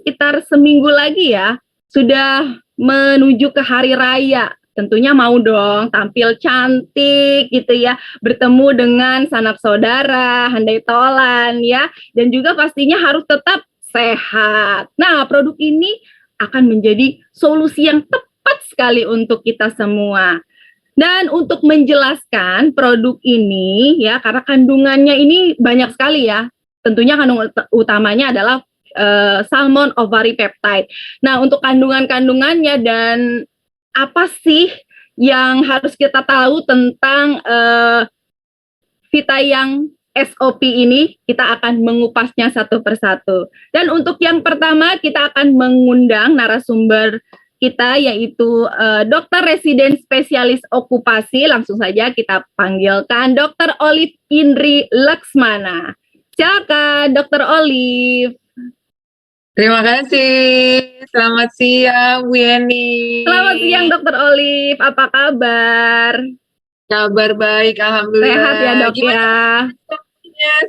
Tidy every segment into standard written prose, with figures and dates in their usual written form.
Sekitar seminggu lagi ya, sudah menuju ke hari raya. Tentunya mau dong tampil cantik gitu ya, bertemu dengan sanak saudara, handai tolan ya, dan juga pastinya harus tetap sehat. Nah, produk ini akan menjadi solusi yang tepat sekali untuk kita semua. Dan untuk menjelaskan produk ini ya, karena kandungannya ini banyak sekali ya. Tentunya kandungan utamanya adalah salmon ovary peptide. Nah, untuk kandungan-kandungannya dan apa sih yang harus kita tahu tentang Vita yang SOP ini, kita akan mengupasnya satu persatu. Dan untuk yang pertama, kita akan mengundang narasumber kita, yaitu dokter residen spesialis okupasi. Langsung saja kita panggilkan Dr. Olive Indri Laksmana. Silakan Dr. Olive. Terima kasih. Selamat siang, Bu Yeni. Selamat siang, Dr. Olive. Apa kabar? Kabar baik, alhamdulillah. Sehat ya, Dok ya?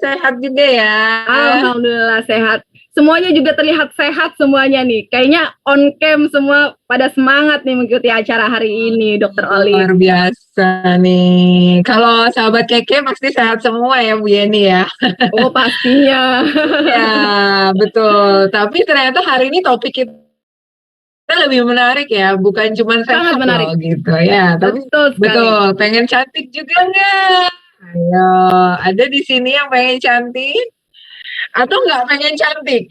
Sehat juga ya. Alhamdulillah sehat. Semuanya juga terlihat sehat semuanya nih. Kayaknya on cam semua pada semangat nih mengikuti acara hari ini, Dr. Olive. Luar biasa nih. Kalau sahabat Keke pasti sehat semua ya, Bu Yeni ya. Oh, pastinya. Ya, betul. Tapi ternyata hari ini topik kita lebih menarik ya, bukan cuma sehat menarik loh gitu ya. Tapi betul, pengen cantik juga nggak? Ayo, ada di sini yang pengen cantik atau nggak pengen cantik?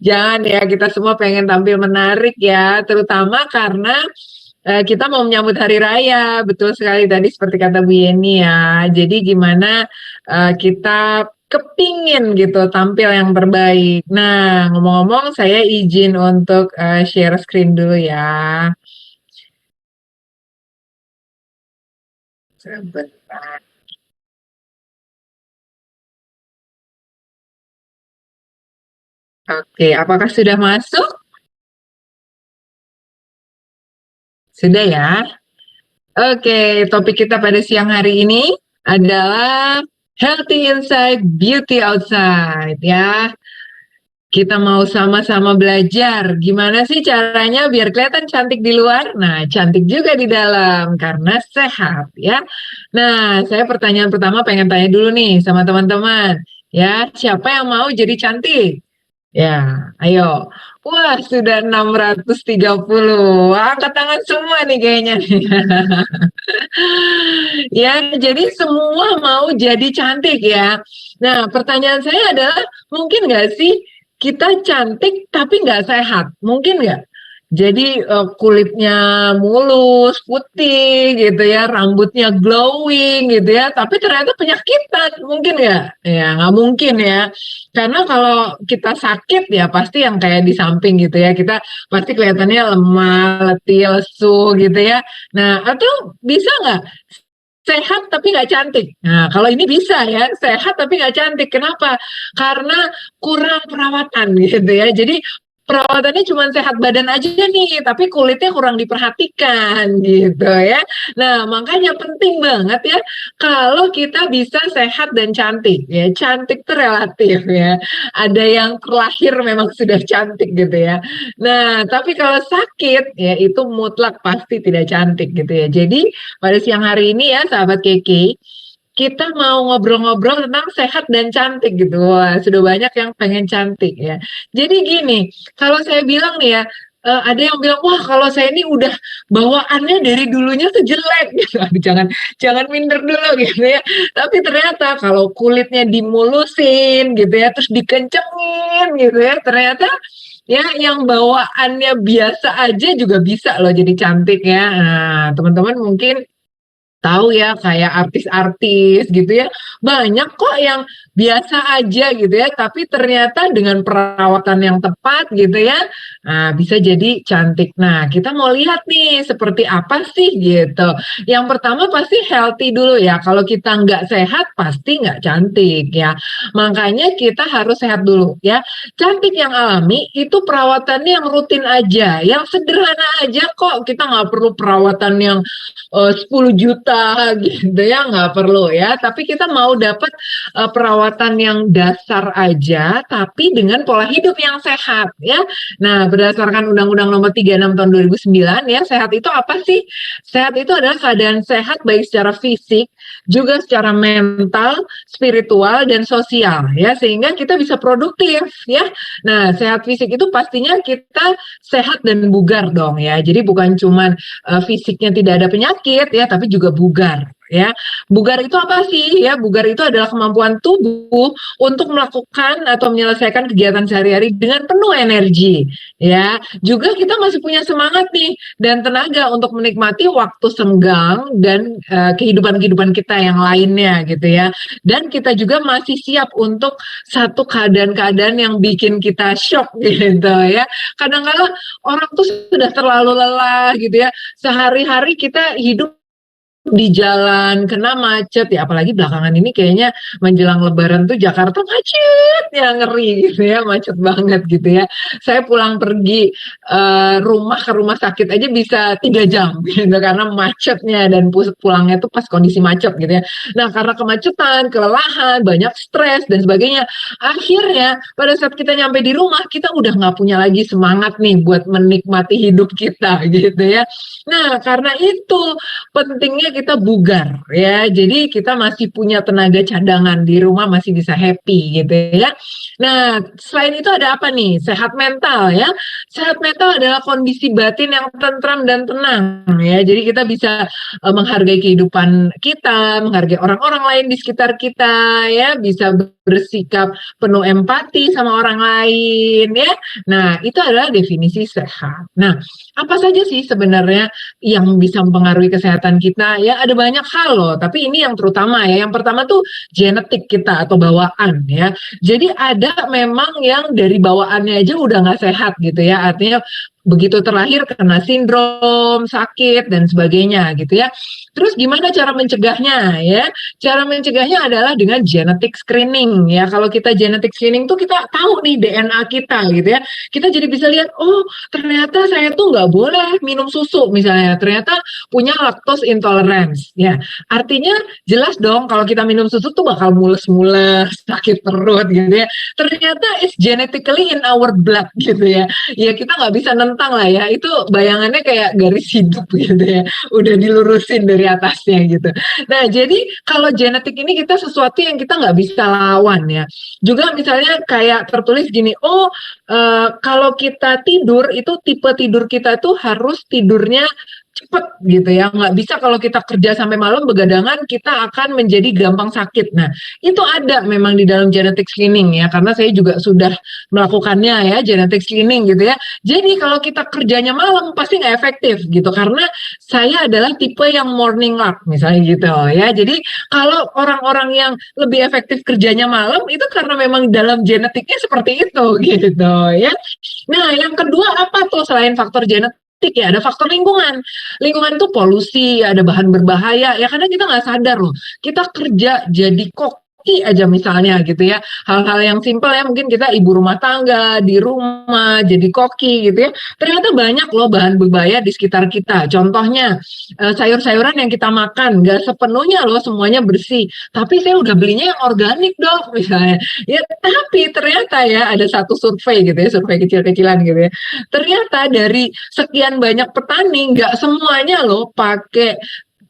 Jangan ya, kita semua pengen tampil menarik ya, terutama karena kita mau menyambut hari raya. Betul sekali tadi seperti kata Bu Yeni ya. Jadi gimana kita kepingin gitu tampil yang terbaik. Nah, ngomong-ngomong saya izin untuk share screen dulu ya. Sebentar. Oke, apakah sudah masuk? Sudah ya? Oke, topik kita pada siang hari ini adalah Healthy Inside, Beauty Outside ya. Kita mau sama-sama belajar gimana sih caranya biar kelihatan cantik di luar, nah cantik juga di dalam karena sehat ya. Nah, saya pertanyaan pertama pengen tanya dulu nih sama teman-teman ya, siapa yang mau jadi cantik? Ya, ayo. Wah, sudah 630. Wah, angkat tangan semua nih kayaknya. Ya, jadi semua mau jadi cantik ya. Nah, pertanyaan saya adalah, mungkin nggak sih kita cantik tapi nggak sehat? Mungkin nggak? Jadi kulitnya mulus, putih gitu ya, rambutnya glowing gitu ya, tapi ternyata penyakitan, mungkin nggak? Ya nggak mungkin ya, karena kalau kita sakit ya pasti yang kayak di samping gitu ya, kita pasti kelihatannya lemah, letih, lesu gitu ya. Nah, atau bisa nggak sehat tapi nggak cantik? Nah, kalau ini bisa ya, sehat tapi nggak cantik. Kenapa? Karena kurang perawatan gitu ya. Jadi perawatannya cuma sehat badan aja nih, tapi kulitnya kurang diperhatikan gitu ya. Nah, makanya penting banget ya kalau kita bisa sehat dan cantik ya. Cantik itu relatif ya. Ada yang terlahir memang sudah cantik gitu ya. Nah, tapi kalau sakit ya itu mutlak pasti tidak cantik gitu ya. Jadi pada siang hari ini ya sahabat Keke, kita mau ngobrol-ngobrol tentang sehat dan cantik gitu. Wah, sudah banyak yang pengen cantik ya. Jadi gini, kalau saya bilang nih ya, ada yang bilang, wah kalau saya ini udah bawaannya dari dulunya tuh jelek gitu. Aduh, jangan minder dulu gitu ya. Tapi ternyata kalau kulitnya dimulusin gitu ya, terus dikencengin gitu ya, ternyata ya yang bawaannya biasa aja juga bisa loh jadi cantik ya. Nah, teman-teman mungkin tahu ya kayak artis-artis gitu ya, banyak kok yang biasa aja gitu ya, tapi ternyata dengan perawatan yang tepat gitu ya, nah bisa jadi cantik. Nah, kita mau lihat nih seperti apa sih gitu. Yang pertama pasti healthy dulu ya, kalau kita nggak sehat pasti nggak cantik ya. Makanya kita harus sehat dulu ya. Cantik yang alami itu perawatannya yang rutin aja, yang sederhana aja kok, kita nggak perlu perawatan yang 10 juta juta gitu ya, nggak perlu ya. Tapi kita mau dapat perawatan yang dasar aja, tapi dengan pola hidup yang sehat ya. Nah, berdasarkan Undang-Undang Nomor 36 Tahun 2009 ya, sehat itu apa sih? Sehat itu adalah keadaan sehat baik secara fisik, juga secara mental, spiritual, dan sosial ya, sehingga kita bisa produktif ya. Nah, sehat fisik itu pastinya kita sehat dan bugar dong ya. Jadi bukan cuman fisiknya tidak ada penyakit ya, tapi juga bugar ya. Bugar itu apa sih ya? Bugar itu adalah kemampuan tubuh untuk melakukan atau menyelesaikan kegiatan sehari-hari dengan penuh energi ya. Juga kita masih punya semangat nih dan tenaga untuk menikmati waktu senggang dan kehidupan-kehidupan kita yang lainnya gitu ya. Dan kita juga masih siap untuk satu keadaan-keadaan yang bikin kita shock gitu ya. Kadang-kadang orang tuh sudah terlalu lelah gitu ya. Sehari-hari kita hidup di jalan, kena macet ya, apalagi belakangan ini kayaknya menjelang lebaran tuh Jakarta macet ya, ngeri gitu ya, macet banget gitu ya. Saya pulang pergi rumah ke rumah sakit aja bisa 3 jam gitu karena macetnya, dan pulangnya tuh pas kondisi macet gitu ya. Nah, karena kemacetan, kelelahan, banyak stres dan sebagainya, akhirnya pada saat kita nyampe di rumah kita udah nggak punya lagi semangat nih buat menikmati hidup kita gitu ya. Nah, karena itu pentingnya kita bugar ya. Jadi kita masih punya tenaga cadangan di rumah, masih bisa happy gitu ya. Nah, selain itu ada apa nih? Sehat mental ya. Sehat mental adalah kondisi batin yang tentram dan tenang ya. Jadi kita bisa menghargai kehidupan kita, menghargai orang-orang lain di sekitar kita ya, bisa bersikap penuh empati sama orang lain ya. Nah, itu adalah definisi sehat. Nah, apa saja sih sebenarnya yang bisa mempengaruhi kesehatan kita ya? Ada banyak hal loh, tapi ini yang terutama ya. Yang pertama tuh genetik kita atau bawaan ya. Jadi ada memang yang dari bawaannya aja udah nggak sehat gitu ya, artinya begitu terlahir kena sindrom, sakit dan sebagainya gitu ya. Terus gimana cara mencegahnya ya? Cara mencegahnya adalah dengan genetic screening ya. Kalau kita genetic screening tuh kita tahu nih DNA kita gitu ya. Kita jadi bisa lihat, oh ternyata saya tuh nggak boleh minum susu misalnya. Ternyata punya lactose intolerance ya. Artinya jelas dong kalau kita minum susu tuh bakal mules-mules, sakit perut gitu ya. Ternyata it's genetically in our blood gitu ya. Ya kita nggak bisa nentang lah ya. Itu bayangannya kayak garis hidup gitu ya. Udah dilurusin dari atasnya gitu. Nah, jadi kalau genetik ini kita sesuatu yang kita nggak bisa lawan ya. Juga misalnya kayak tertulis gini, oh kalau kita tidur itu tipe tidur kita tuh harus tidurnya cepet gitu ya, nggak bisa kalau kita kerja sampai malam begadangan kita akan menjadi gampang sakit. Nah, itu ada memang di dalam genetic screening ya, karena saya juga sudah melakukannya ya, genetic screening gitu ya. Jadi kalau kita kerjanya malam pasti nggak efektif gitu, karena saya adalah tipe yang morning lark misalnya gitu ya. Jadi kalau orang-orang yang lebih efektif kerjanya malam itu karena memang dalam genetiknya seperti itu gitu ya. Nah, yang kedua apa tuh selain faktor genetik? Ya, ada faktor lingkungan. Lingkungan itu polusi, ada bahan berbahaya. Ya kadang kita nggak sadar loh. Kita kerja jadi koki aja misalnya gitu ya. Hal-hal yang simpel ya, mungkin kita ibu rumah tangga di rumah jadi koki gitu ya. Ternyata banyak loh bahan berbahaya di sekitar kita. Contohnya sayur-sayuran yang kita makan nggak sepenuhnya loh semuanya bersih. Tapi saya udah belinya yang organik dong misalnya. Ya tapi ternyata ya ada satu survei gitu ya, survei kecil-kecilan gitu ya. Ternyata dari sekian banyak petani nggak semuanya loh pakai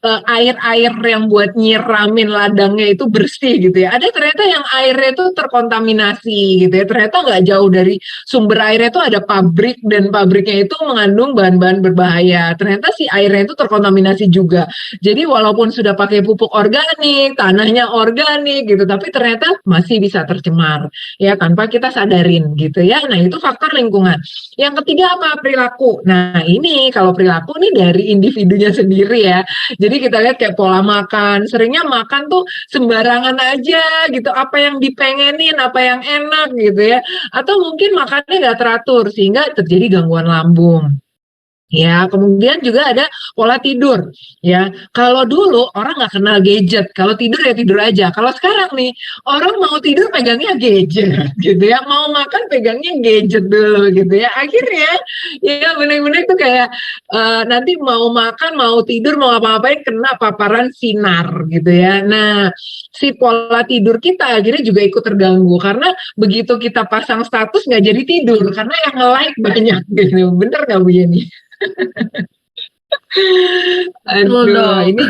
air-air yang buat nyiramin ladangnya itu bersih gitu ya. Ada ternyata yang airnya itu terkontaminasi gitu ya. Ternyata nggak jauh dari sumber airnya itu ada pabrik dan pabriknya itu mengandung bahan-bahan berbahaya. Ternyata si airnya itu terkontaminasi juga. Jadi walaupun sudah pakai pupuk organik, tanahnya organik gitu, tapi ternyata masih bisa tercemar ya tanpa kita sadarin gitu ya. Nah, itu faktor lingkungan. Yang ketiga apa? Perilaku. Nah, ini kalau perilaku nih dari individunya sendiri ya. Jadi kita lihat kayak pola makan, seringnya makan tuh sembarangan aja gitu, apa yang dipengenin, apa yang enak gitu ya, atau mungkin makannya nggak teratur sehingga terjadi gangguan lambung. Ya, kemudian juga ada pola tidur. Ya, kalau dulu orang nggak kenal gadget, kalau tidur ya tidur aja. Kalau sekarang nih, orang mau tidur pegangnya gadget, gitu ya. Mau makan pegangnya gadget dulu, gitu ya. Akhirnya, ya benar-benar itu kayak nanti mau makan, mau tidur, mau apa-apain kena paparan sinar, gitu ya. Nah, si pola tidur kita akhirnya juga ikut terganggu karena begitu kita pasang status nggak jadi tidur karena yang nge-like banyak, gitu. Bener nggak Bu Yeni? Betul Aduh, dong. ini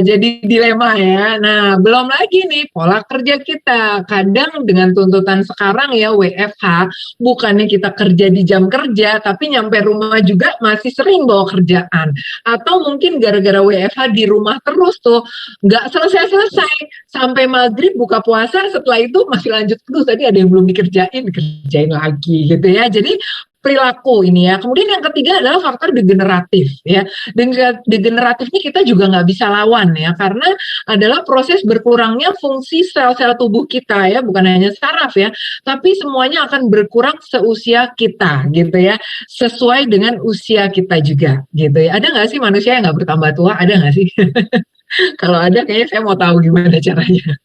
jadi dilema ya. Nah, belum lagi nih pola kerja kita. Kadang dengan tuntutan sekarang ya WFH, bukannya kita kerja di jam kerja, tapi nyampe rumah juga masih sering bawa kerjaan. Atau mungkin gara-gara WFH di rumah terus tuh, nggak selesai-selesai. Sampai maghrib buka puasa, setelah itu masih lanjut terus. Tadi ada yang belum dikerjain lagi gitu ya. Jadi perilaku ini ya. Kemudian yang ketiga adalah faktor degeneratif ya. Degeneratif ini kita juga nggak bisa lawan ya, karena adalah proses berkurangnya fungsi sel-sel tubuh kita ya, bukan hanya saraf ya, tapi semuanya akan berkurang seusia kita gitu ya, sesuai dengan usia kita juga gitu ya. Ada nggak sih manusia yang nggak bertambah tua? Ada nggak sih? Kalau ada kayaknya saya mau tahu gimana caranya.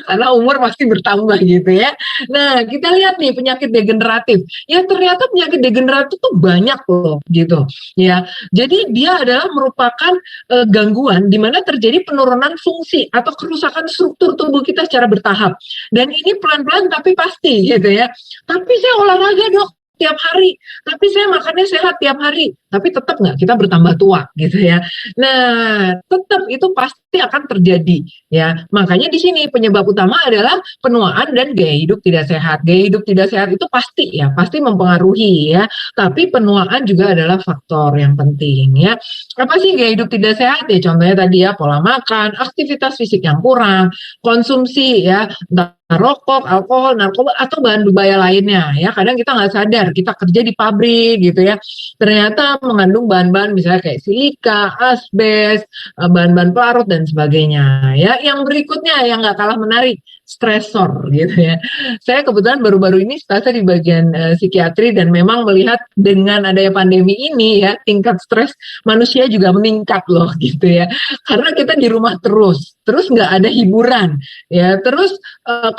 Karena umur pasti bertambah gitu ya. Nah, kita lihat nih penyakit degeneratif. Ya ternyata penyakit degeneratif tuh banyak loh gitu. Ya. Jadi dia adalah merupakan gangguan di mana terjadi penurunan fungsi atau kerusakan struktur tubuh kita secara bertahap. Dan ini pelan-pelan tapi pasti gitu ya. Tapi saya olahraga dok tiap hari, tapi saya makannya sehat tiap hari, tapi tetap nggak kita bertambah tua gitu ya. Nah, tetap itu pasti akan terjadi ya. Makanya di sini penyebab utama adalah penuaan dan gaya hidup tidak sehat. Gaya hidup tidak sehat itu pasti ya, pasti mempengaruhi ya. Tapi penuaan juga adalah faktor yang penting ya. Apa sih gaya hidup tidak sehat ya? Contohnya tadi ya pola makan, aktivitas fisik yang kurang, konsumsi ya, rokok, alkohol, narkoba, atau bahan berbahaya lainnya ya. Kadang kita nggak sadar, kita kerja di pabrik gitu ya, ternyata mengandung bahan-bahan misalnya kayak silika, asbes, bahan-bahan pelarut dan sebagainya ya. Yang berikutnya yang nggak kalah menarik, stresor gitu ya. Saya kebetulan baru-baru ini stasa di bagian psikiatri dan memang melihat dengan adanya pandemi ini ya, tingkat stres manusia juga meningkat loh gitu ya. Karena kita di rumah terus nggak ada hiburan ya, terus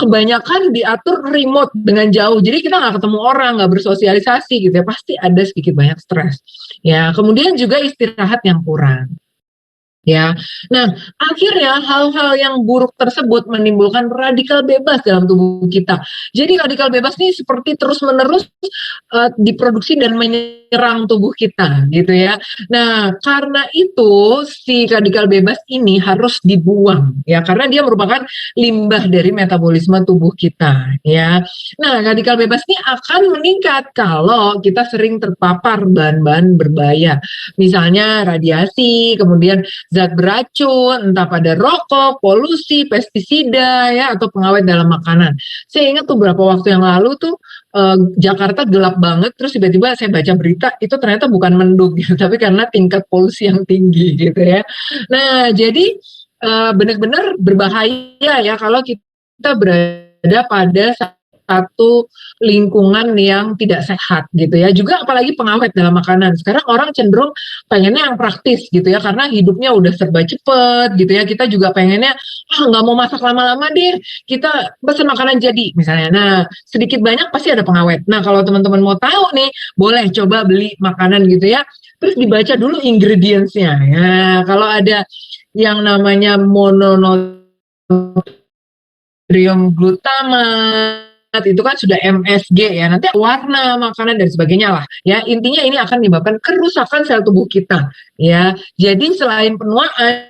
kebanyakan diatur remote dengan jauh, jadi kita nggak ketemu orang, nggak bersosialisasi gitu ya, pasti ada sedikit banyak stres ya. Kemudian juga istirahat yang kurang ya. Nah, akhirnya hal-hal yang buruk tersebut menimbulkan radikal bebas dalam tubuh kita. Jadi radikal bebas ini seperti terus-menerus diproduksi dan menyerang tubuh kita gitu ya. Nah, karena itu si radikal bebas ini harus dibuang ya, karena dia merupakan limbah dari metabolisme tubuh kita ya. Nah, radikal bebas ini akan meningkat kalau kita sering terpapar bahan-bahan berbahaya. Misalnya radiasi, kemudian zat beracun, entah pada rokok, polusi, pestisida, ya, atau pengawet dalam makanan. Saya ingat tuh beberapa waktu yang lalu tuh Jakarta gelap banget, terus tiba-tiba saya baca berita, itu ternyata bukan mendung, gitu, tapi karena tingkat polusi yang tinggi, gitu ya. Nah, jadi benar-benar berbahaya ya kalau kita berada pada satu lingkungan yang tidak sehat gitu ya. Juga apalagi pengawet dalam makanan. Sekarang orang cenderung pengennya yang praktis gitu ya, karena hidupnya udah serba cepet gitu ya. Kita juga pengennya nggak mau masak lama-lama deh, kita pesen makanan jadi misalnya. Nah, sedikit banyak pasti ada pengawet. Nah, kalau teman-teman mau tahu nih, boleh coba beli makanan gitu ya, terus dibaca dulu ingredients-nya ya. Kalau ada yang namanya mononatrium glutamat, itu kan sudah MSG ya, nanti warna makanan dan sebagainya lah ya. Intinya ini akan menyebabkan kerusakan sel tubuh kita ya. Jadi selain penuaan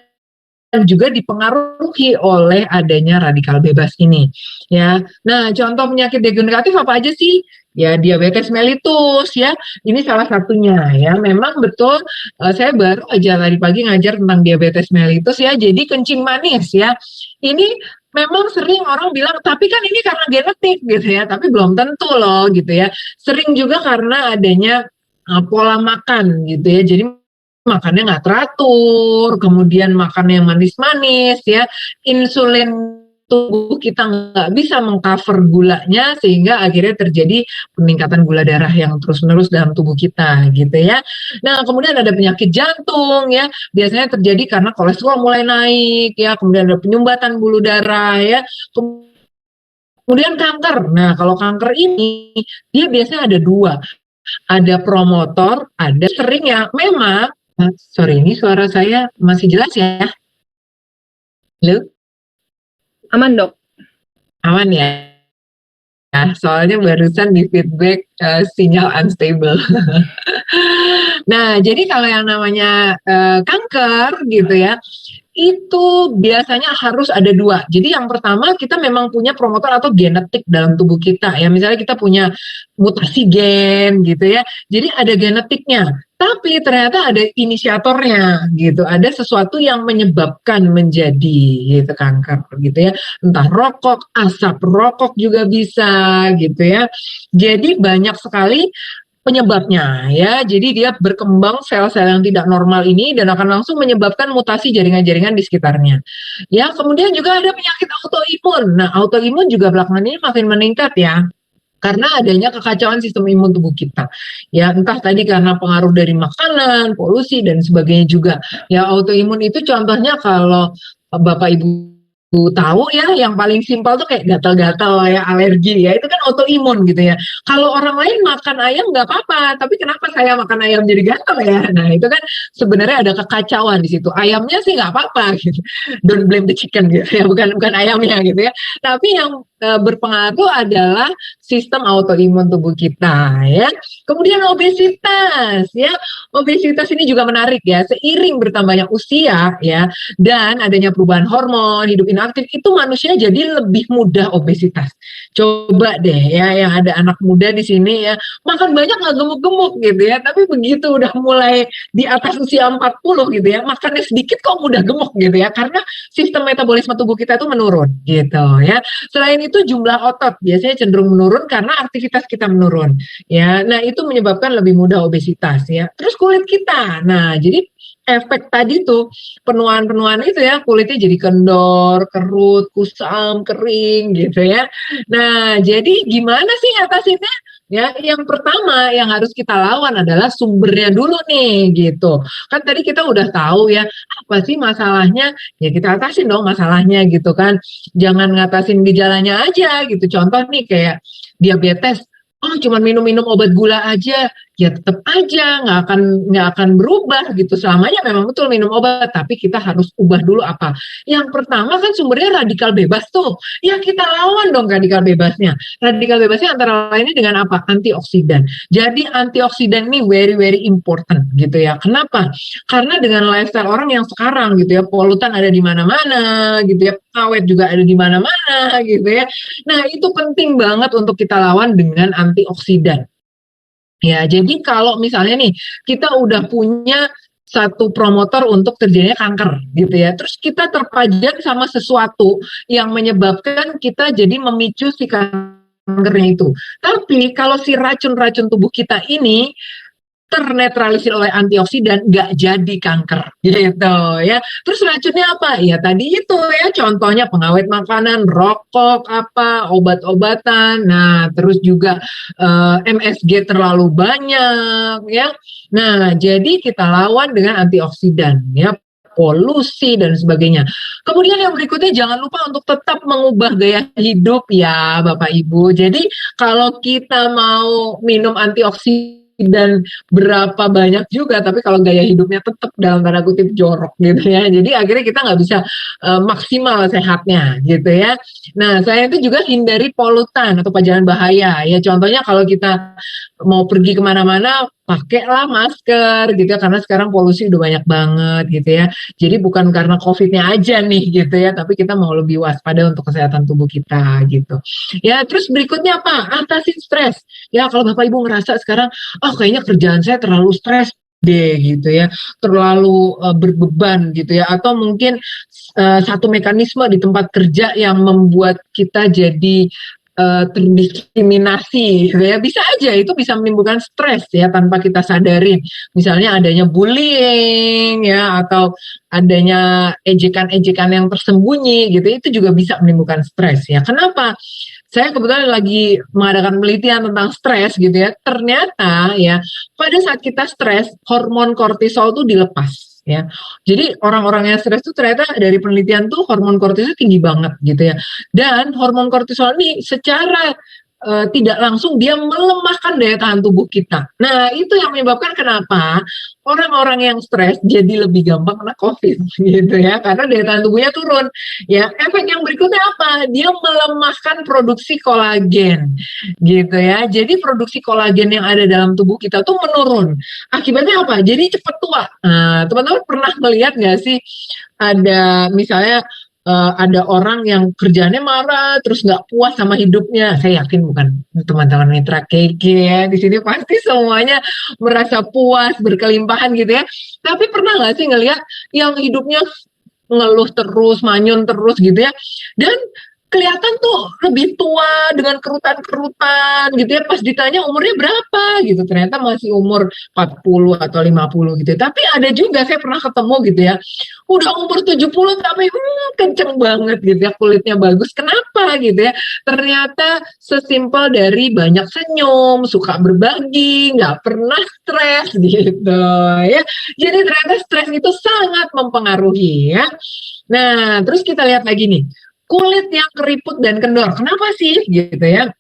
juga dipengaruhi oleh adanya radikal bebas ini ya. Nah, contoh penyakit degeneratif apa aja sih? Ya, diabetes mellitus ya, ini salah satunya ya. Memang betul, saya baru aja tadi pagi ngajar tentang diabetes mellitus ya, jadi kencing manis ya. Ini memang sering orang bilang, tapi kan ini karena genetik gitu ya, tapi belum tentu loh gitu ya. Sering juga karena adanya pola makan gitu ya, jadi makannya nggak teratur, kemudian makan yang manis-manis ya, insulin tubuh kita nggak bisa mengcover gulanya sehingga akhirnya terjadi peningkatan gula darah yang terus-menerus dalam tubuh kita gitu ya. Nah, kemudian ada penyakit jantung ya, biasanya terjadi karena kolesterol mulai naik ya, kemudian ada penyumbatan pembuluh darah ya. Kemudian kanker. Nah, kalau kanker ini dia biasanya ada dua, ada promotor, ada sering ya. Memang, sorry ini suara saya masih jelas ya? Halo? Aman dok. Aman ya? Nah, soalnya barusan di feedback sinyal unstable. Nah, jadi kalau yang namanya kanker gitu ya, itu biasanya harus ada dua. Jadi yang pertama kita memang punya promotor atau genetik dalam tubuh kita ya. Misalnya kita punya mutasi gen gitu ya. Jadi ada genetiknya. Tapi ternyata ada inisiatornya gitu. Ada sesuatu yang menyebabkan menjadi gitu kanker gitu ya. Entah rokok, asap rokok juga bisa gitu ya. Jadi banyak sekali penyebabnya ya. Jadi dia berkembang sel-sel yang tidak normal ini dan akan langsung menyebabkan mutasi jaringan-jaringan di sekitarnya. Ya, kemudian juga ada penyakit autoimun. Nah, autoimun juga belakangan ini makin meningkat ya. Karena adanya kekacauan sistem imun tubuh kita. Ya, entah tadi karena pengaruh dari makanan, polusi dan sebagainya juga. Ya, autoimun itu contohnya kalau Bapak Ibu tahu ya, yang paling simpel tuh kayak gatal-gatal ya, alergi ya, itu kan autoimun gitu ya. Kalau orang lain makan ayam nggak apa-apa, tapi kenapa saya makan ayam jadi gatal ya? Nah itu kan sebenarnya ada kekacauan di situ. Ayamnya sih nggak apa-apa gitu, don't blame the chicken gitu ya, bukan ayamnya gitu ya. Tapi yang berpengaruh adalah sistem autoimun tubuh kita ya. Kemudian obesitas ya, obesitas ini juga menarik ya, seiring bertambahnya usia ya dan adanya perubahan hormon, hidup inaktif, itu manusia jadi lebih mudah obesitas. Coba deh ya, yang ada anak muda di sini ya, makan banyak nggak gemuk-gemuk gitu ya, tapi begitu udah mulai di atas usia 40 gitu ya, makannya sedikit kok mudah gemuk gitu ya, karena sistem metabolisme tubuh kita itu menurun gitu ya. Selain itu jumlah otot biasanya cenderung menurun karena aktivitas kita menurun ya. Nah, itu menyebabkan lebih mudah obesitas ya. Terus kulit kita. Nah, jadi efek tadi tuh penuaan-penuaan itu ya, kulitnya jadi kendor, kerut, kusam, kering gitu ya. Nah, jadi gimana sih ngatasinnya? Ya, yang pertama yang harus kita lawan adalah sumbernya dulu nih gitu. Kan tadi kita udah tahu ya, apa sih masalahnya? Ya kita atasin dong masalahnya gitu kan. Jangan ngatasin gejalanya aja gitu. Contoh nih kayak diabetes, oh cuma minum-minum obat gula aja, ya tetap aja nggak akan berubah gitu. Selamanya memang betul minum obat, tapi kita harus ubah dulu apa. Yang pertama kan sumbernya radikal bebas tuh, ya kita lawan dong radikal bebasnya. Radikal bebasnya antara lainnya dengan apa? Antioksidan. Jadi antioksidan ini very very important gitu ya. Kenapa? Karena dengan lifestyle orang yang sekarang gitu ya, polutan ada di mana-mana gitu ya, pengawet juga ada di mana-mana gitu ya. Nah, itu penting banget untuk kita lawan dengan antioksidan. Ya, jadi kalau misalnya nih kita udah punya satu promotor untuk terjadinya kanker gitu ya, terus kita terpajan sama sesuatu yang menyebabkan kita jadi memicu si kankernya itu. Tapi kalau si racun-racun tubuh kita ini ternetralisir oleh antioksidan, nggak jadi kanker gitu ya. Terus racunnya apa? Ya tadi itu ya, contohnya pengawet makanan, rokok, apa, obat-obatan. Nah, terus juga MSG terlalu banyak ya. Nah, jadi kita lawan dengan antioksidan ya, polusi dan sebagainya. Kemudian yang berikutnya jangan lupa untuk tetap mengubah gaya hidup ya Bapak Ibu. Jadi kalau kita mau minum antioksidan dan berapa banyak juga, tapi kalau gaya hidupnya tetap dalam tanda kutip jorok gitu ya, jadi akhirnya kita nggak bisa maksimal sehatnya gitu ya. Nah, saya itu juga hindari polutan atau pajanan bahaya ya, contohnya kalau kita mau pergi kemana-mana pakailah masker gitu ya, karena sekarang polusi udah banyak banget gitu ya. Jadi bukan karena COVID-nya aja nih gitu ya, tapi kita mau lebih waspada untuk kesehatan tubuh kita gitu. Ya, terus berikutnya apa? Atasi stres. Ya, kalau Bapak Ibu ngerasa sekarang, oh kayaknya kerjaan saya terlalu stres deh gitu ya, terlalu berbeban gitu ya, atau mungkin satu mekanisme di tempat kerja yang membuat kita jadi terdiskriminasi gitu ya, bisa aja itu bisa menimbulkan stres ya tanpa kita sadarin. Misalnya adanya bullying ya, atau adanya ejekan-ejekan yang tersembunyi gitu, itu juga bisa menimbulkan stres ya. Kenapa? Saya kebetulan lagi mengadakan penelitian tentang stres gitu ya. Ternyata ya pada saat kita stres, hormon kortisol tuh dilepas ya. Jadi orang-orang yang stres tuh ternyata dari penelitian tuh hormon kortisol tinggi banget gitu ya. Dan hormon kortisol ini secara tidak langsung dia melemahkan daya tahan tubuh kita. Nah, itu yang menyebabkan kenapa orang-orang yang stres jadi lebih gampang kena COVID gitu ya, karena daya tahan tubuhnya turun. Ya, efek yang berikutnya apa? Dia melemahkan produksi kolagen gitu ya. Jadi produksi kolagen yang ada dalam tubuh kita tuh menurun. Akibatnya apa? Jadi cepat tua. Nah, teman-teman pernah melihat nggak sih ada misalnya ada orang yang kerjanya marah terus nggak puas sama hidupnya. Saya yakin bukan teman-teman mitra KG ya, di sini pasti semuanya merasa puas, berkelimpahan gitu ya. Tapi pernah nggak sih ngelihat yang hidupnya ngeluh terus, manyun terus gitu ya, dan kelihatan tuh lebih tua dengan kerutan-kerutan gitu ya, pas ditanya umurnya berapa gitu, ternyata masih umur 40 atau 50 gitu ya. Tapi ada juga saya pernah ketemu gitu ya, udah umur 70 tapi kenceng banget gitu ya, kulitnya bagus. Kenapa gitu ya? Ternyata sesimpel dari banyak senyum, suka berbagi, nggak pernah stres gitu ya. Jadi ternyata stres itu sangat mempengaruhi ya. Nah, terus kita lihat lagi nih, kulit yang keriput dan kendor. Kenapa sih gitu ya?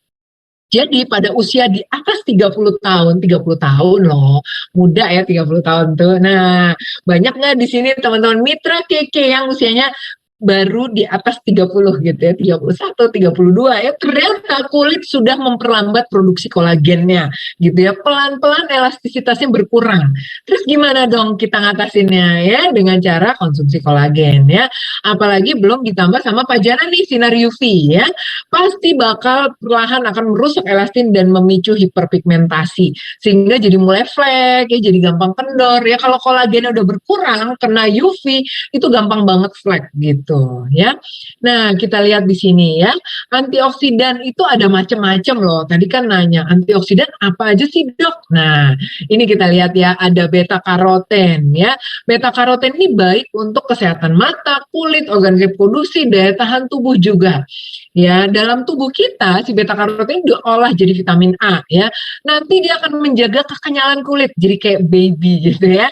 Jadi pada usia di atas 30 tahun, 30 tahun loh, muda ya 30 tahun tuh. Nah, banyak nggak di sini teman-teman mitra keke yang usianya baru di atas 30 gitu ya, 31, 32 ya, ternyata kulit sudah memperlambat produksi kolagennya gitu ya, pelan-pelan elastisitasnya berkurang. Terus gimana dong kita ngatasinnya ya? Dengan cara konsumsi kolagen ya, apalagi belum ditambah sama pajanan nih sinar UV ya, pasti bakal perlahan akan merusak elastin dan memicu hiperpigmentasi sehingga jadi mulai flek ya, jadi gampang kendor ya. Kalau kolagennya udah berkurang kena UV itu gampang banget flek gitu ya. Nah, kita lihat di sini ya. Antioksidan itu ada macam-macam loh. Tadi kan nanya, antioksidan apa aja sih, Dok? Nah, ini kita lihat ya, ada beta karoten ya. Beta karoten ini baik untuk kesehatan mata, kulit, organ reproduksi, daya tahan tubuh juga. Ya, dalam tubuh kita si beta karoten diolah jadi vitamin A ya. Nanti dia akan menjaga kekenyalan kulit, jadi kayak baby gitu ya.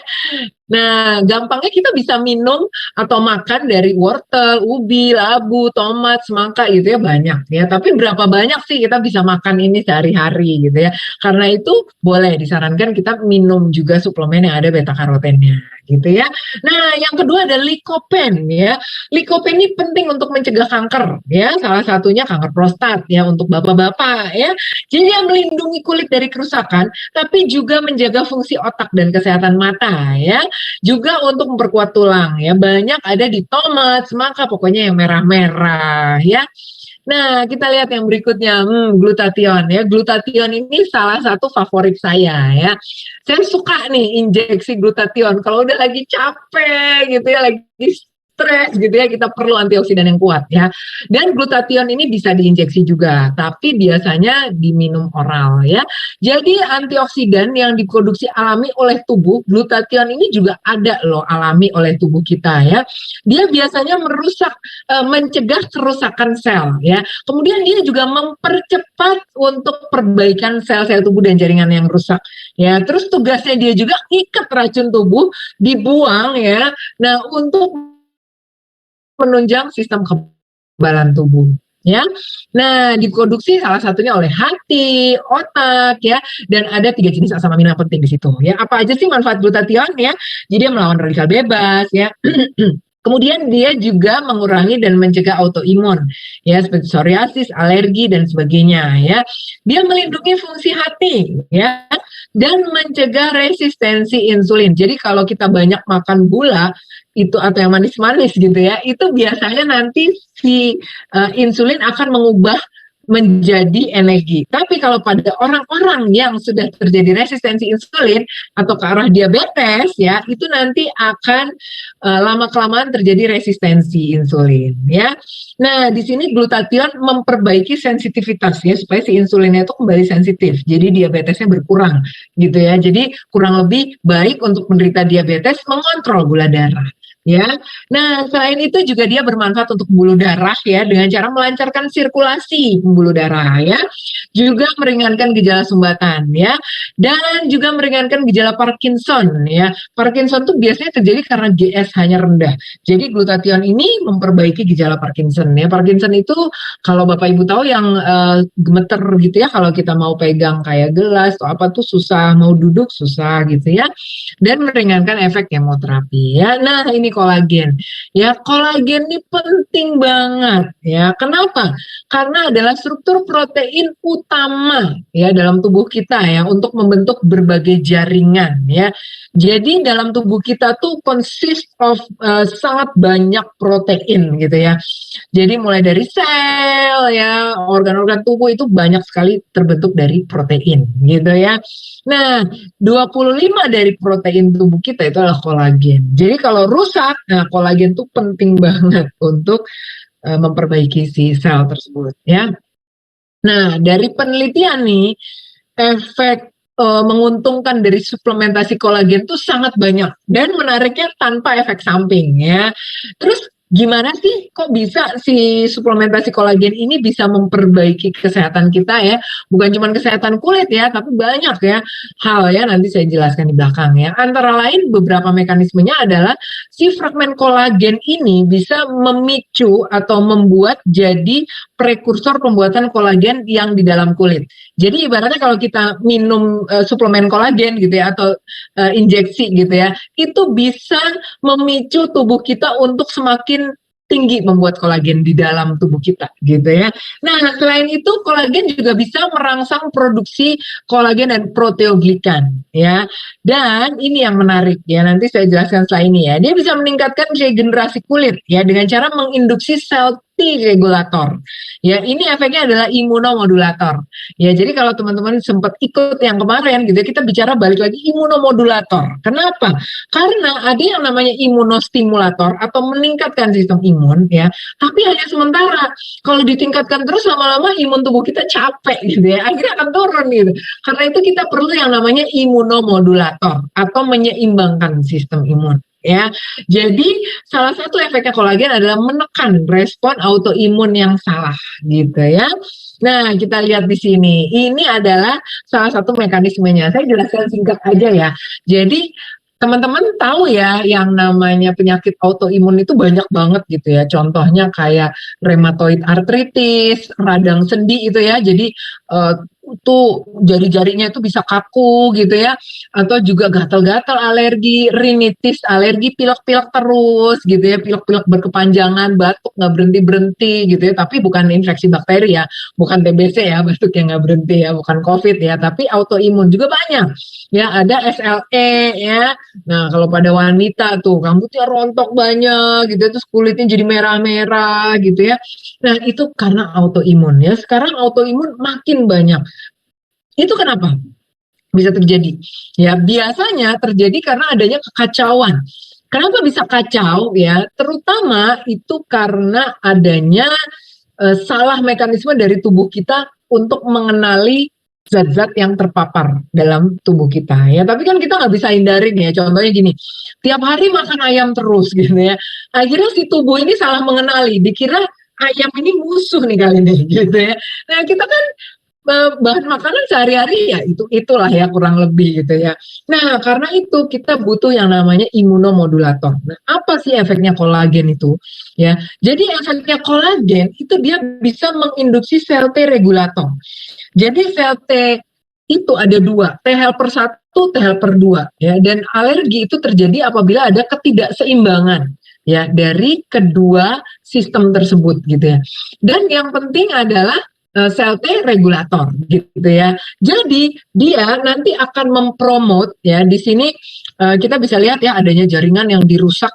Nah, gampangnya kita bisa minum atau makan dari wortel, ubi, labu, tomat, semangka gitu ya, banyak ya. Tapi berapa banyak sih kita bisa makan ini sehari-hari gitu ya. Karena itu boleh disarankan kita minum juga suplemen yang ada beta karotennya gitu ya. Nah, yang kedua ada likopen ya. Likopen ini penting untuk mencegah kanker ya. Salah satunya kanker prostat ya untuk bapak-bapak ya. Jadi dia melindungi kulit dari kerusakan, tapi juga menjaga fungsi otak dan kesehatan mata ya. Juga untuk memperkuat tulang ya, banyak ada di tomat, semangka, pokoknya yang merah-merah ya. Nah, kita lihat yang berikutnya, glutathione ya. Glutathione ini salah satu favorit saya ya. Saya suka nih injeksi glutathione kalau udah lagi capek gitu ya, lagi stres gitu ya, kita perlu antioksidan yang kuat ya. Dan glutathione ini bisa diinjeksi juga, tapi biasanya diminum oral ya. Jadi antioksidan yang diproduksi alami oleh tubuh, glutathione ini juga ada loh alami oleh tubuh kita ya. Dia biasanya merusak, mencegah kerusakan sel ya. Kemudian dia juga mempercepat untuk perbaikan sel-sel tubuh dan jaringan yang rusak ya. Terus tugasnya dia juga ikat racun tubuh, dibuang ya. Nah, untuk menunjang sistem kekebalan tubuh ya. Nah, diproduksi salah satunya oleh hati, otak ya, dan ada 3 jenis asam amino yang penting di situ ya. Apa aja sih manfaat glutathione ya? Jadi dia melawan radikal bebas ya. Kemudian dia juga mengurangi dan mencegah autoimun ya, seperti psoriasis, alergi dan sebagainya ya. Dia melindungi fungsi hati ya, dan mencegah resistensi insulin. Jadi kalau kita banyak makan gula itu atau yang manis-manis gitu ya, itu biasanya nanti si insulin akan mengubah menjadi energi. Tapi kalau pada orang-orang yang sudah terjadi resistensi insulin atau ke arah diabetes ya, itu nanti akan lama-kelamaan terjadi resistensi insulin ya. Nah, di sini glutathione memperbaiki sensitivitas ya supaya si insulinnya itu kembali sensitif. Jadi diabetesnya berkurang gitu ya. Jadi kurang lebih baik untuk penderita diabetes mengontrol gula darah. Ya, nah selain itu juga dia bermanfaat untuk pembuluh darah ya dengan cara melancarkan sirkulasi pembuluh darah ya, juga meringankan gejala sumbatan ya, dan juga meringankan gejala Parkinson ya. Parkinson tuh biasanya terjadi karena GS-nya rendah. Jadi glutathione ini memperbaiki gejala Parkinson ya. Parkinson itu kalau Bapak Ibu tahu yang gemeter gitu ya, kalau kita mau pegang kayak gelas atau apa tuh susah, mau duduk susah gitu ya, dan meringankan efek kemoterapi ya. Nah ini kolagen ya, kolagen ini penting banget ya. Kenapa? Karena adalah struktur protein utama ya dalam tubuh kita ya untuk membentuk berbagai jaringan ya. Jadi dalam tubuh kita tuh consist of sangat banyak protein gitu ya. Jadi mulai dari sel ya, organ-organ tubuh itu banyak sekali terbentuk dari protein gitu ya. Nah, 25 dari protein tubuh kita itu adalah kolagen. Jadi kalau rusak, nah kolagen itu penting banget untuk memperbaiki si sel tersebut ya. Nah, dari penelitian nih, efek menguntungkan dari suplementasi kolagen itu sangat banyak dan menariknya tanpa efek samping ya. Terus gimana sih kok bisa si suplementasi kolagen ini bisa memperbaiki kesehatan kita ya? Bukan cuma kesehatan kulit ya, tapi banyak ya hal ya, nanti saya jelaskan di belakang ya. Antara lain beberapa mekanismenya adalah si fragmen kolagen ini bisa memicu atau membuat jadi prekursor pembuatan kolagen yang di dalam kulit. Jadi ibaratnya kalau kita minum suplemen kolagen gitu ya atau injeksi gitu ya, itu bisa memicu tubuh kita untuk semakin tinggi membuat kolagen di dalam tubuh kita gitu ya. Nah, selain itu kolagen juga bisa merangsang produksi kolagen dan proteoglikan ya. Dan ini yang menarik ya, nanti saya jelaskan setelah ini ya. Dia bisa meningkatkan regenerasi kulit ya dengan cara menginduksi sel T-regulator. Ya, ini efeknya adalah imunomodulator. Ya, jadi kalau teman-teman sempat ikut yang kemarin gitu ya, kita bicara balik lagi imunomodulator. Kenapa? Karena ada yang namanya imunostimulator atau meningkatkan sistem imun ya, tapi hanya sementara. Kalau ditingkatkan terus lama-lama imun tubuh kita capek gitu ya, akhirnya akan turun gitu. Karena itu kita perlu yang namanya imunomodulator atau menyeimbangkan sistem imun. Ya, jadi salah satu efeknya kolagen adalah menekan respon autoimun yang salah, gitu ya. Nah, kita lihat di sini. Ini adalah salah satu mekanismenya. Saya jelaskan singkat aja ya. Jadi teman-teman tahu ya yang namanya penyakit autoimun itu banyak banget gitu ya. Contohnya kayak rheumatoid arthritis, radang sendi itu ya. Jadi tuh jari-jarinya itu bisa kaku gitu ya, atau juga gatal-gatal alergi, rinitis alergi, pilek-pilek terus gitu ya, pilek-pilek berkepanjangan, batuk nggak berhenti-berhenti gitu ya, tapi bukan infeksi bakteri ya, bukan TBC ya, batuk yang nggak berhenti ya, bukan COVID ya, tapi autoimun juga banyak ya, ada SLE ya. Nah, kalau pada wanita tuh rambutnya rontok banyak gitu, terus kulitnya jadi merah-merah gitu ya. Nah, itu karena autoimun ya. Sekarang autoimun makin banyak. Itu kenapa bisa terjadi? Ya, biasanya terjadi karena adanya kekacauan. Kenapa bisa kacau ya? Terutama itu karena adanya salah mekanisme dari tubuh kita untuk mengenali zat-zat yang terpapar dalam tubuh kita ya. Tapi kan kita nggak bisa hindarin ya. Contohnya gini, tiap hari makan ayam terus gitu ya. Akhirnya si tubuh ini salah mengenali, dikira ayam ini musuh nih kali ini gitu ya. Nah, kita kan bahan makanan sehari-hari ya itulah ya kurang lebih gitu ya. Nah, karena itu kita butuh yang namanya imunomodulator. Nah, apa sih efeknya kolagen itu? Ya, jadi efeknya kolagen itu dia bisa menginduksi sel T regulator. Jadi sel T itu ada dua, T helper 1, T helper 2 ya. Dan alergi itu terjadi apabila ada ketidakseimbangan ya dari kedua sistem tersebut gitu ya. Dan yang penting adalah sel T regulator gitu ya. Jadi dia nanti akan mempromot ya, di sini kita bisa lihat ya adanya jaringan yang dirusak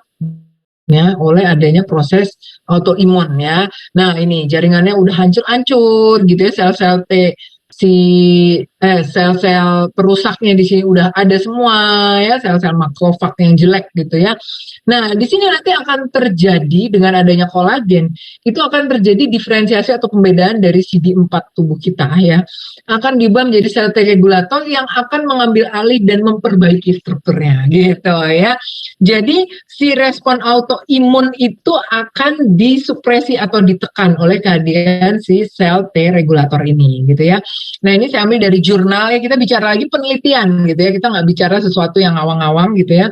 ya oleh adanya proses autoimun ya. Nah, ini jaringannya udah hancur-hancur gitu ya, sel-sel T sel-sel perusaknya di sini udah ada semua ya, sel-sel makrofag yang jelek gitu ya. Nah, di sini nanti akan terjadi dengan adanya kolagen, itu akan terjadi diferensiasi atau pembedaan dari CD4 tubuh kita ya. Akan diubah menjadi sel T regulator yang akan mengambil alih dan memperbaiki strukturnya gitu ya. Jadi si respon autoimun itu akan disupresi atau ditekan oleh kehadiran si sel T regulator ini gitu ya. Nah, ini saya ambil dari jurnal ya, kita bicara lagi penelitian gitu ya, kita nggak bicara sesuatu yang awang-awang gitu ya.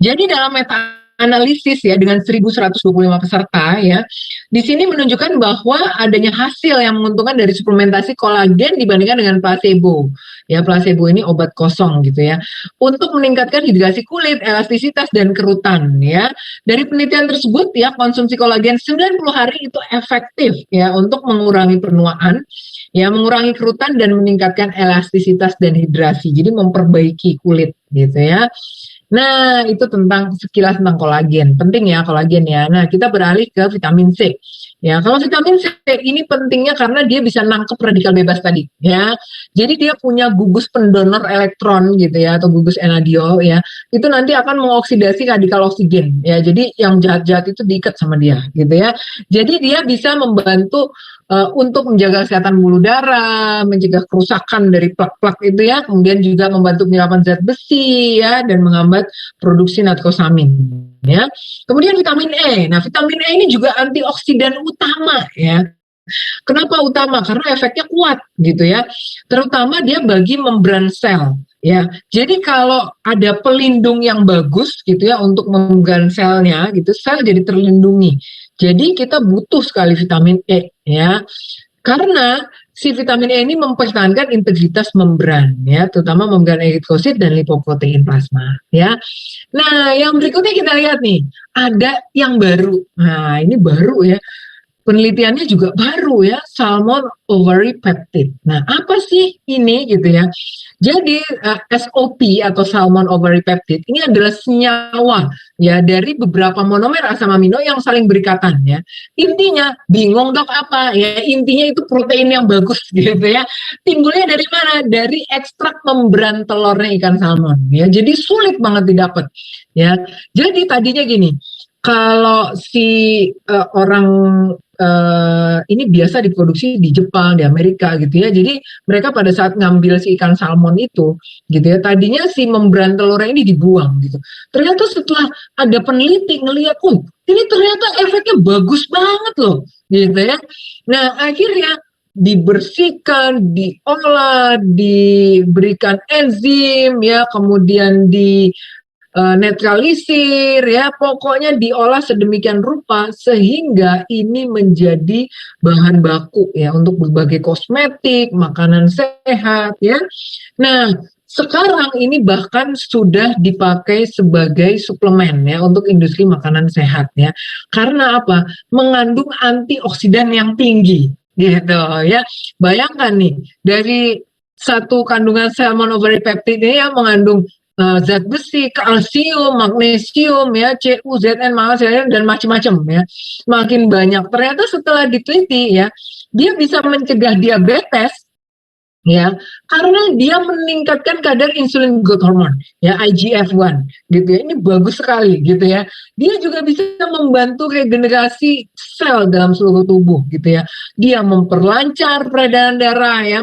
Jadi dalam meta analisis ya dengan 1.125 peserta ya, di sini menunjukkan bahwa adanya hasil yang menguntungkan dari suplementasi kolagen dibandingkan dengan placebo. Ya, placebo ini obat kosong gitu ya. Untuk meningkatkan hidrasi kulit, elastisitas dan kerutan ya. Dari penelitian tersebut ya, konsumsi kolagen 90 hari itu efektif ya untuk mengurangi penuaan, ya mengurangi kerutan dan meningkatkan elastisitas dan hidrasi. Jadi memperbaiki kulit gitu ya. Nah, itu tentang sekilas tentang kolagen. Penting ya kolagen ya. Nah, kita beralih ke vitamin C. Ya, kalau vitamin C ini pentingnya karena dia bisa nangkep radikal bebas tadi, ya. Jadi dia punya gugus pendonor elektron gitu ya, atau gugus enadiol ya. Itu nanti akan mengoksidasi radikal oksigen ya. Jadi yang jahat-jahat itu diikat sama dia gitu ya. Jadi dia bisa membantu untuk menjaga kesehatan pembuluh darah, mencegah kerusakan dari plak-plak itu ya, kemudian juga membantu penyerapan zat besi ya, dan menghambat produksi natkosamin ya. Kemudian vitamin E. Nah, vitamin E ini juga antioksidan utama ya. Kenapa utama? Karena efeknya kuat gitu ya. Terutama dia bagi membran sel ya. Jadi kalau ada pelindung yang bagus gitu ya untuk membran selnya gitu, sel jadi terlindungi. Jadi kita butuh sekali vitamin E ya. Karena si vitamin E ini mempertahankan integritas membran ya, terutama membran eritosit dan lipoprotein plasma ya. Nah, yang berikutnya kita lihat nih, ada yang baru. Nah, ini baru ya. Penelitiannya juga baru ya, salmon ovary peptide. Nah, apa sih ini gitu ya? Jadi SOP atau salmon ovary peptide ini adalah senyawa ya dari beberapa monomer asam amino yang saling berikatan ya. Intinya bingung dok apa ya? Intinya itu protein yang bagus gitu ya. Timbulnya dari mana? Dari ekstrak membran telurnya ikan salmon ya. Jadi sulit banget didapat ya. Jadi tadinya gini, kalau si orang ini biasa diproduksi di Jepang, di Amerika gitu ya. Jadi mereka pada saat ngambil si ikan salmon itu, gitu ya. Tadinya si membran telurnya ini dibuang gitu. Ternyata setelah ada peneliti ngelihat, ini ternyata efeknya bagus banget loh, gitu ya. Nah akhirnya dibersihkan, diolah, diberikan enzim ya, kemudian di netralisir ya, pokoknya diolah sedemikian rupa sehingga ini menjadi bahan baku ya untuk berbagai kosmetik, makanan sehat ya. Nah, sekarang ini bahkan sudah dipakai sebagai suplemen ya untuk industri makanan sehat ya. Karena apa? Mengandung antioksidan yang tinggi gitu ya. Bayangkan nih, dari satu kandungan salmon ovary peptide ini yang mengandung zat besi, kalsium, magnesium, ya, CU, ZN, MALCN, dan macam-macam ya. Makin banyak. Ternyata setelah diteliti ya, dia bisa mencegah diabetes ya, karena dia meningkatkan kadar insulin growth hormone ya, IGF-1 gitu ya. Ini bagus sekali gitu ya. Dia juga bisa membantu regenerasi sel dalam seluruh tubuh gitu ya. Dia memperlancar peredaran darah ya,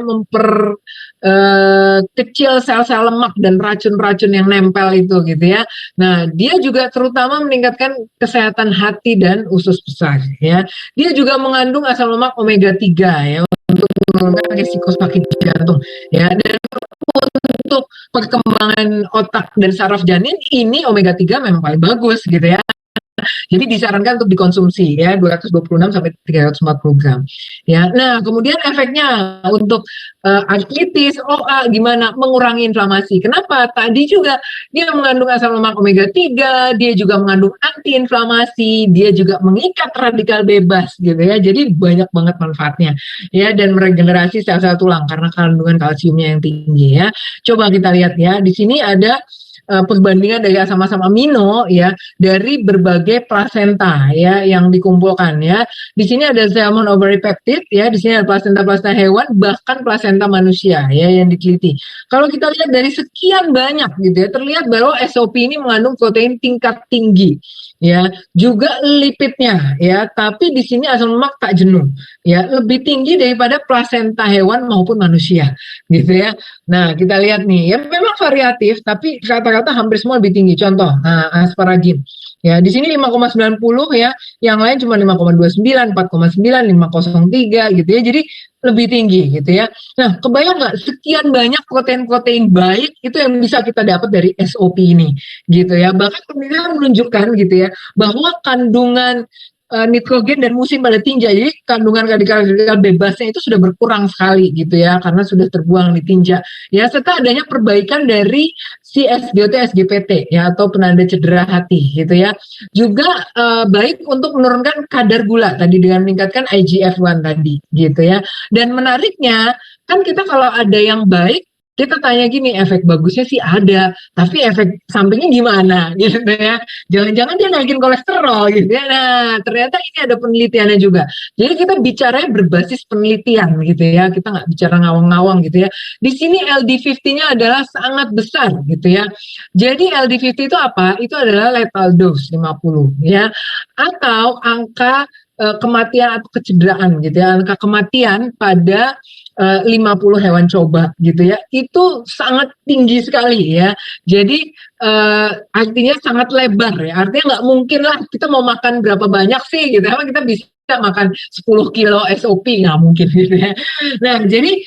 kecil sel-sel lemak dan racun-racun yang nempel itu gitu ya. Nah, dia juga terutama meningkatkan kesehatan hati dan usus besar ya. Dia juga mengandung asam lemak omega 3 ya, untuk menurunkan risiko sakit jantung ya. Dan untuk perkembangan otak dan saraf janin ini omega 3 memang paling bagus gitu ya. Jadi disarankan untuk dikonsumsi ya 226 sampai 340 gram. Ya. Nah, kemudian efeknya untuk artritis, OA gimana? Mengurangi inflamasi. Kenapa? Tadi juga dia mengandung asam lemak omega 3, dia juga mengandung antiinflamasi, dia juga mengikat radikal bebas gitu ya. Jadi banyak banget manfaatnya. Ya, dan meregenerasi sel-sel tulang karena kandungan kalsiumnya yang tinggi ya. Coba kita lihat ya. Di sini ada perbandingan dari asam-asam amino ya dari berbagai plasenta ya yang dikumpulkan ya. Di sini ada salmon ovary peptide ya, di sini ada plasenta hewan bahkan plasenta manusia ya yang diteliti. Kalau kita lihat dari sekian banyak gitu ya, terlihat bahwa SOP ini mengandung protein tingkat tinggi ya, juga lipidnya ya, tapi di sini asam lemak tak jenuh ya, lebih tinggi daripada plasenta hewan maupun manusia gitu ya. Nah, kita lihat nih, ya memang variatif, tapi rata-rata hampir semua lebih tinggi. Contoh, nah, asparagin. Ya, di sini 5,90 ya, yang lain cuma 5,29, 4,9, 5,03 gitu ya. Jadi lebih tinggi gitu ya. Nah, kebayang nggak sekian banyak protein-protein baik itu yang bisa kita dapat dari SOP ini gitu ya. Bahkan penelitian menunjukkan gitu ya bahwa kandungan nitrogen dan musim pada tinja. Jadi kandungan radikal-radikal bebasnya itu sudah berkurang sekali gitu ya karena sudah terbuang di tinja. Ya serta adanya perbaikan dari si SGOT SGPT ya atau penanda cedera hati gitu ya. Juga baik untuk menurunkan kadar gula tadi dengan meningkatkan IGF-1 tadi gitu ya. Dan menariknya kan kita kalau ada yang baik kita tanya gini, efek bagusnya sih ada, tapi efek sampingnya gimana gitu ya. Jangan-jangan dia naikin kolesterol gitu ya. Nah, ternyata ini ada penelitiannya juga. Jadi kita bicara berbasis penelitian gitu ya. Kita nggak bicara ngawang-ngawang gitu ya. Di sini LD50-nya adalah sangat besar gitu ya. Jadi LD50 itu apa? Itu adalah lethal dose 50 ya. Atau angka kematian atau kecederaan gitu ya. Angka kematian pada 50 hewan coba gitu ya, itu sangat tinggi sekali ya. Jadi artinya sangat lebar ya. Artinya nggak mungkin lah kita mau makan berapa banyak sih gitu. Emang kita bisa makan 10 kilo SOP nggak mungkin gitu ya. Nah jadi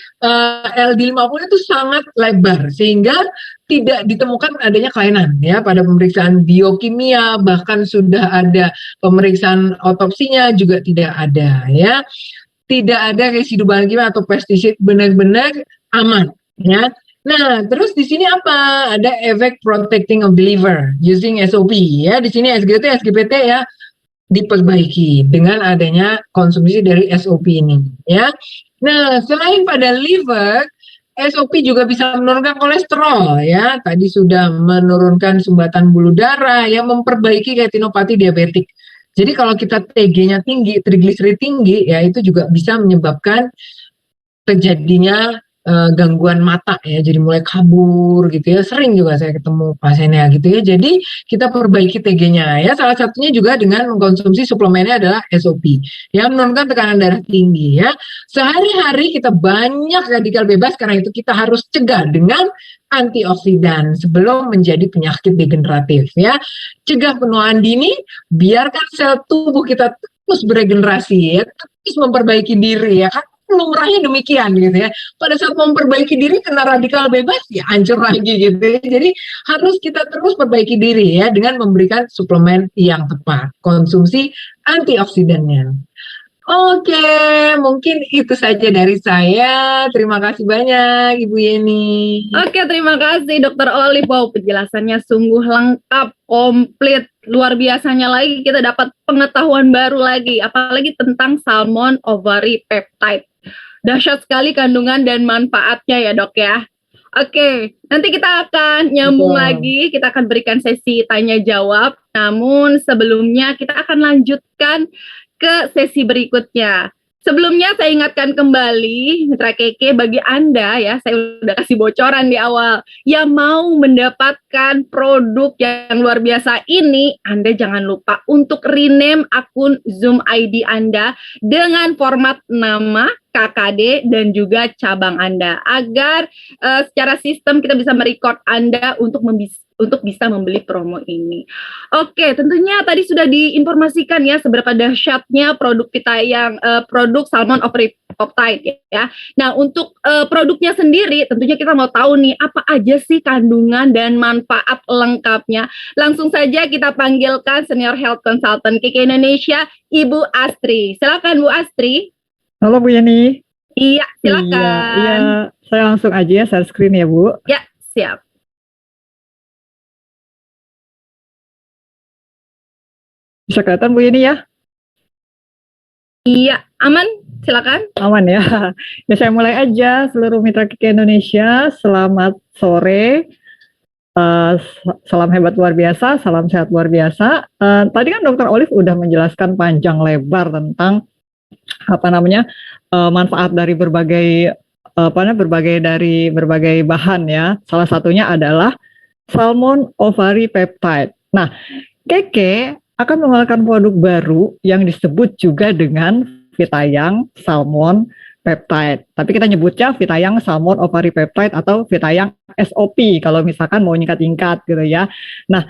LD50 itu sangat lebar sehingga tidak ditemukan adanya kelainan ya pada pemeriksaan biokimia, bahkan sudah ada pemeriksaan otopsinya juga tidak ada ya, tidak ada residu bahan kimia atau pestisida, benar-benar aman ya. Nah, terus di sini apa? Ada efek protecting of the liver using SOP ya. Di sini SGT, SGPT ya diperbaiki dengan adanya konsumsi dari SOP ini ya. Nah, selain pada liver, SOP juga bisa menurunkan kolesterol ya. Tadi sudah menurunkan sumbatan bulu darah, yang memperbaiki retinopati diabetik. Jadi kalau kita TG-nya tinggi, trigliserid tinggi, ya itu juga bisa menyebabkan terjadinya gangguan mata ya, jadi mulai kabur gitu ya. Sering juga saya ketemu pasiennya gitu ya. Jadi kita perbaiki TG-nya ya. Salah satunya juga dengan mengkonsumsi suplemennya adalah SOP yang menurunkan tekanan darah tinggi ya. Sehari-hari kita banyak radikal bebas, karena itu kita harus cegah dengan antioksidan sebelum menjadi penyakit degeneratif ya. Cegah penuaan dini, biarkan sel tubuh kita terus beregenerasi ya, terus memperbaiki diri ya kan, lumrahnya demikian gitu ya. Pada saat memperbaiki diri kena radikal bebas ya hancur lagi gitu ya. Jadi harus kita terus perbaiki diri ya dengan memberikan suplemen yang tepat, konsumsi antioksidannya. Oke, mungkin itu saja dari saya. Terima kasih banyak Ibu Yeni. Oke, terima kasih Dokter Olive. Wow, penjelasannya sungguh lengkap, komplit. Luar biasanya lagi kita dapat pengetahuan baru lagi, apalagi tentang salmon ovary peptide. Dahsyat sekali kandungan dan manfaatnya ya dok ya. Oke, nanti kita akan nyambung lagi, kita akan berikan sesi tanya jawab. Namun sebelumnya kita akan lanjutkan ke sesi berikutnya. Sebelumnya saya ingatkan kembali, Mitra Keke, bagi Anda ya, saya udah kasih bocoran di awal, yang mau mendapatkan produk yang luar biasa ini, Anda jangan lupa untuk rename akun Zoom ID Anda dengan format nama, KKD, dan juga cabang Anda, agar secara sistem kita bisa merecord Anda untuk bisa membeli promo ini. Oke, tentunya tadi sudah diinformasikan ya seberapa dahsyatnya produk kita yang produk salmon ovary peptide ya. Nah, untuk produknya sendiri tentunya kita mau tahu nih apa aja sih kandungan dan manfaat lengkapnya. Langsung saja kita panggilkan Senior Health Consultant KK Indonesia, Ibu Astri. Silakan Bu Astri. Halo Bu Yeni. Iya, silakan. Iya, saya langsung aja ya share screen ya Bu. Ya, siap. Bisa kelihatan Bu Yeni ya? Iya, aman, silakan. Aman ya. Ya saya mulai aja, seluruh mitra KK Indonesia, selamat sore. Salam hebat luar biasa, salam sehat luar biasa. Tadi kan Dokter Olive udah menjelaskan panjang lebar tentang manfaat dari berbagai bahan ya. Salah satunya adalah salmon ovary peptide. Nah, Keke akan mengeluarkan produk baru yang disebut juga dengan Vitayang Salmon Peptide. Tapi kita nyebutnya Vitayang Salmon Ovary Peptide atau Vitayang SOP kalau misalkan mau nyingkat-nyingkat gitu ya. Nah,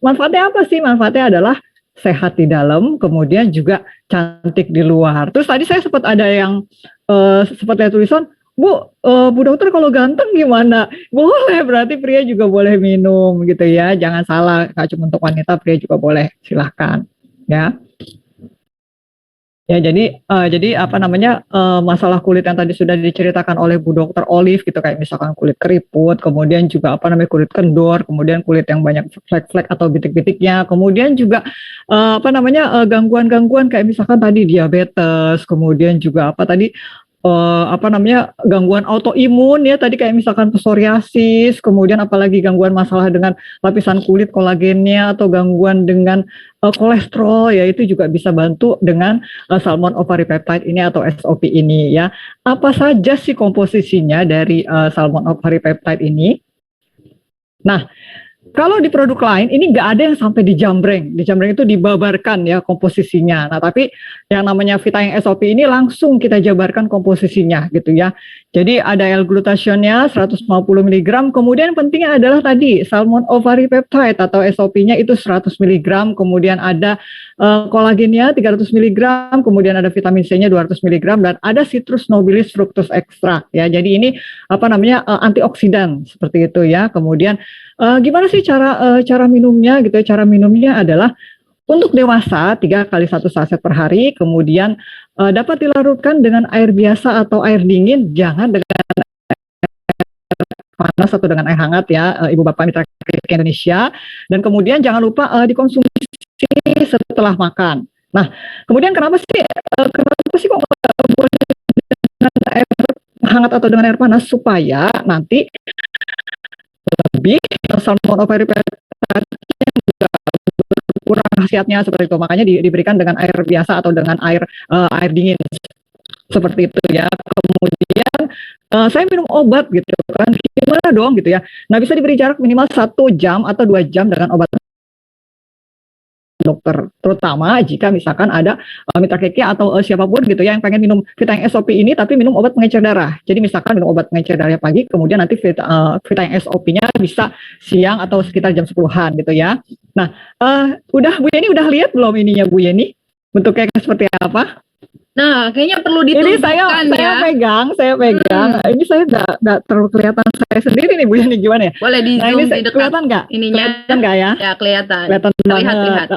manfaatnya apa sih? Manfaatnya adalah sehat di dalam, kemudian juga cantik di luar. Terus tadi saya sempat ada yang sempat lihat tulisan, Bu dokter kalau ganteng gimana? Boleh, berarti pria juga boleh minum gitu ya. Jangan salah, nggak cuma untuk wanita, pria juga boleh. Silahkan ya. Ya, jadi masalah kulit yang tadi sudah diceritakan oleh Bu Dokter Olive gitu, kayak misalkan kulit keriput, kemudian juga kulit kendor, kemudian kulit yang banyak flek-flek atau bitik-bitiknya, kemudian juga gangguan-gangguan kayak misalkan tadi diabetes, kemudian juga gangguan autoimun ya, tadi kayak misalkan psoriasis, kemudian apalagi gangguan masalah dengan lapisan kulit kolagennya atau gangguan dengan kolesterol ya, itu juga bisa bantu dengan salmon ovary peptide ini atau SOP ini ya. Apa saja sih komposisinya dari salmon ovary peptide ini? Nah, kalau di produk lain ini nggak ada yang sampai dijambreng. Dijambreng itu dibabarkan ya komposisinya. Nah, tapi yang namanya Vitayang SOP ini langsung kita jabarkan komposisinya gitu ya. Jadi ada L-glutationnya 150 mg, kemudian pentingnya adalah tadi salmon ovary peptide atau SOP-nya itu 100 mg, kemudian ada kolagennya 300 mg, kemudian ada vitamin C-nya 200 mg, dan ada citrus nobilis fructus extract ya. Jadi ini antioksidan seperti itu ya. Kemudian gimana sih cara minumnya gitu ya? Cara minumnya adalah untuk dewasa 3 kali 1 saset per hari, kemudian dapat dilarutkan dengan air biasa atau air dingin, jangan dengan panas atau dengan air hangat ya, Ibu Bapak Mitra Kritik Indonesia. Dan kemudian jangan lupa dikonsumsi setelah makan. Nah, kemudian kenapa sih kok boleh dengan air hangat atau dengan air panas? Supaya nanti lebih salmon ovary peptide kurang khasiatnya seperti itu. Makanya diberikan dengan air biasa atau dengan air dingin seperti itu ya. Kemudian saya minum obat gitu kan, gimana dong gitu ya. Nah, bisa diberi jarak minimal 1 jam atau 2 jam dengan obat dokter, terutama jika misalkan ada mitra keke atau siapapun gitu ya yang pengen minum Vitayang SOP ini tapi minum obat pengencer darah. Jadi misalkan minum obat pengencer darah pagi, kemudian nanti Vitayang SOP-nya bisa siang atau sekitar jam 10-an gitu ya. Nah, Bu Yeni udah lihat belum ininya Bu Yeni? Bentuknya seperti apa? Nah, kayaknya perlu Ini ditunjukkan saya ya. pegang. Ini saya nggak terlalu kelihatan saya sendiri nih Bu Yeni, gimana ya? Boleh di Nah, zoom ini di dekat kelihatan nggak? ininya. Kelihatan nggak ya? Ya, kelihatan. Kelihatan banget. Lihat.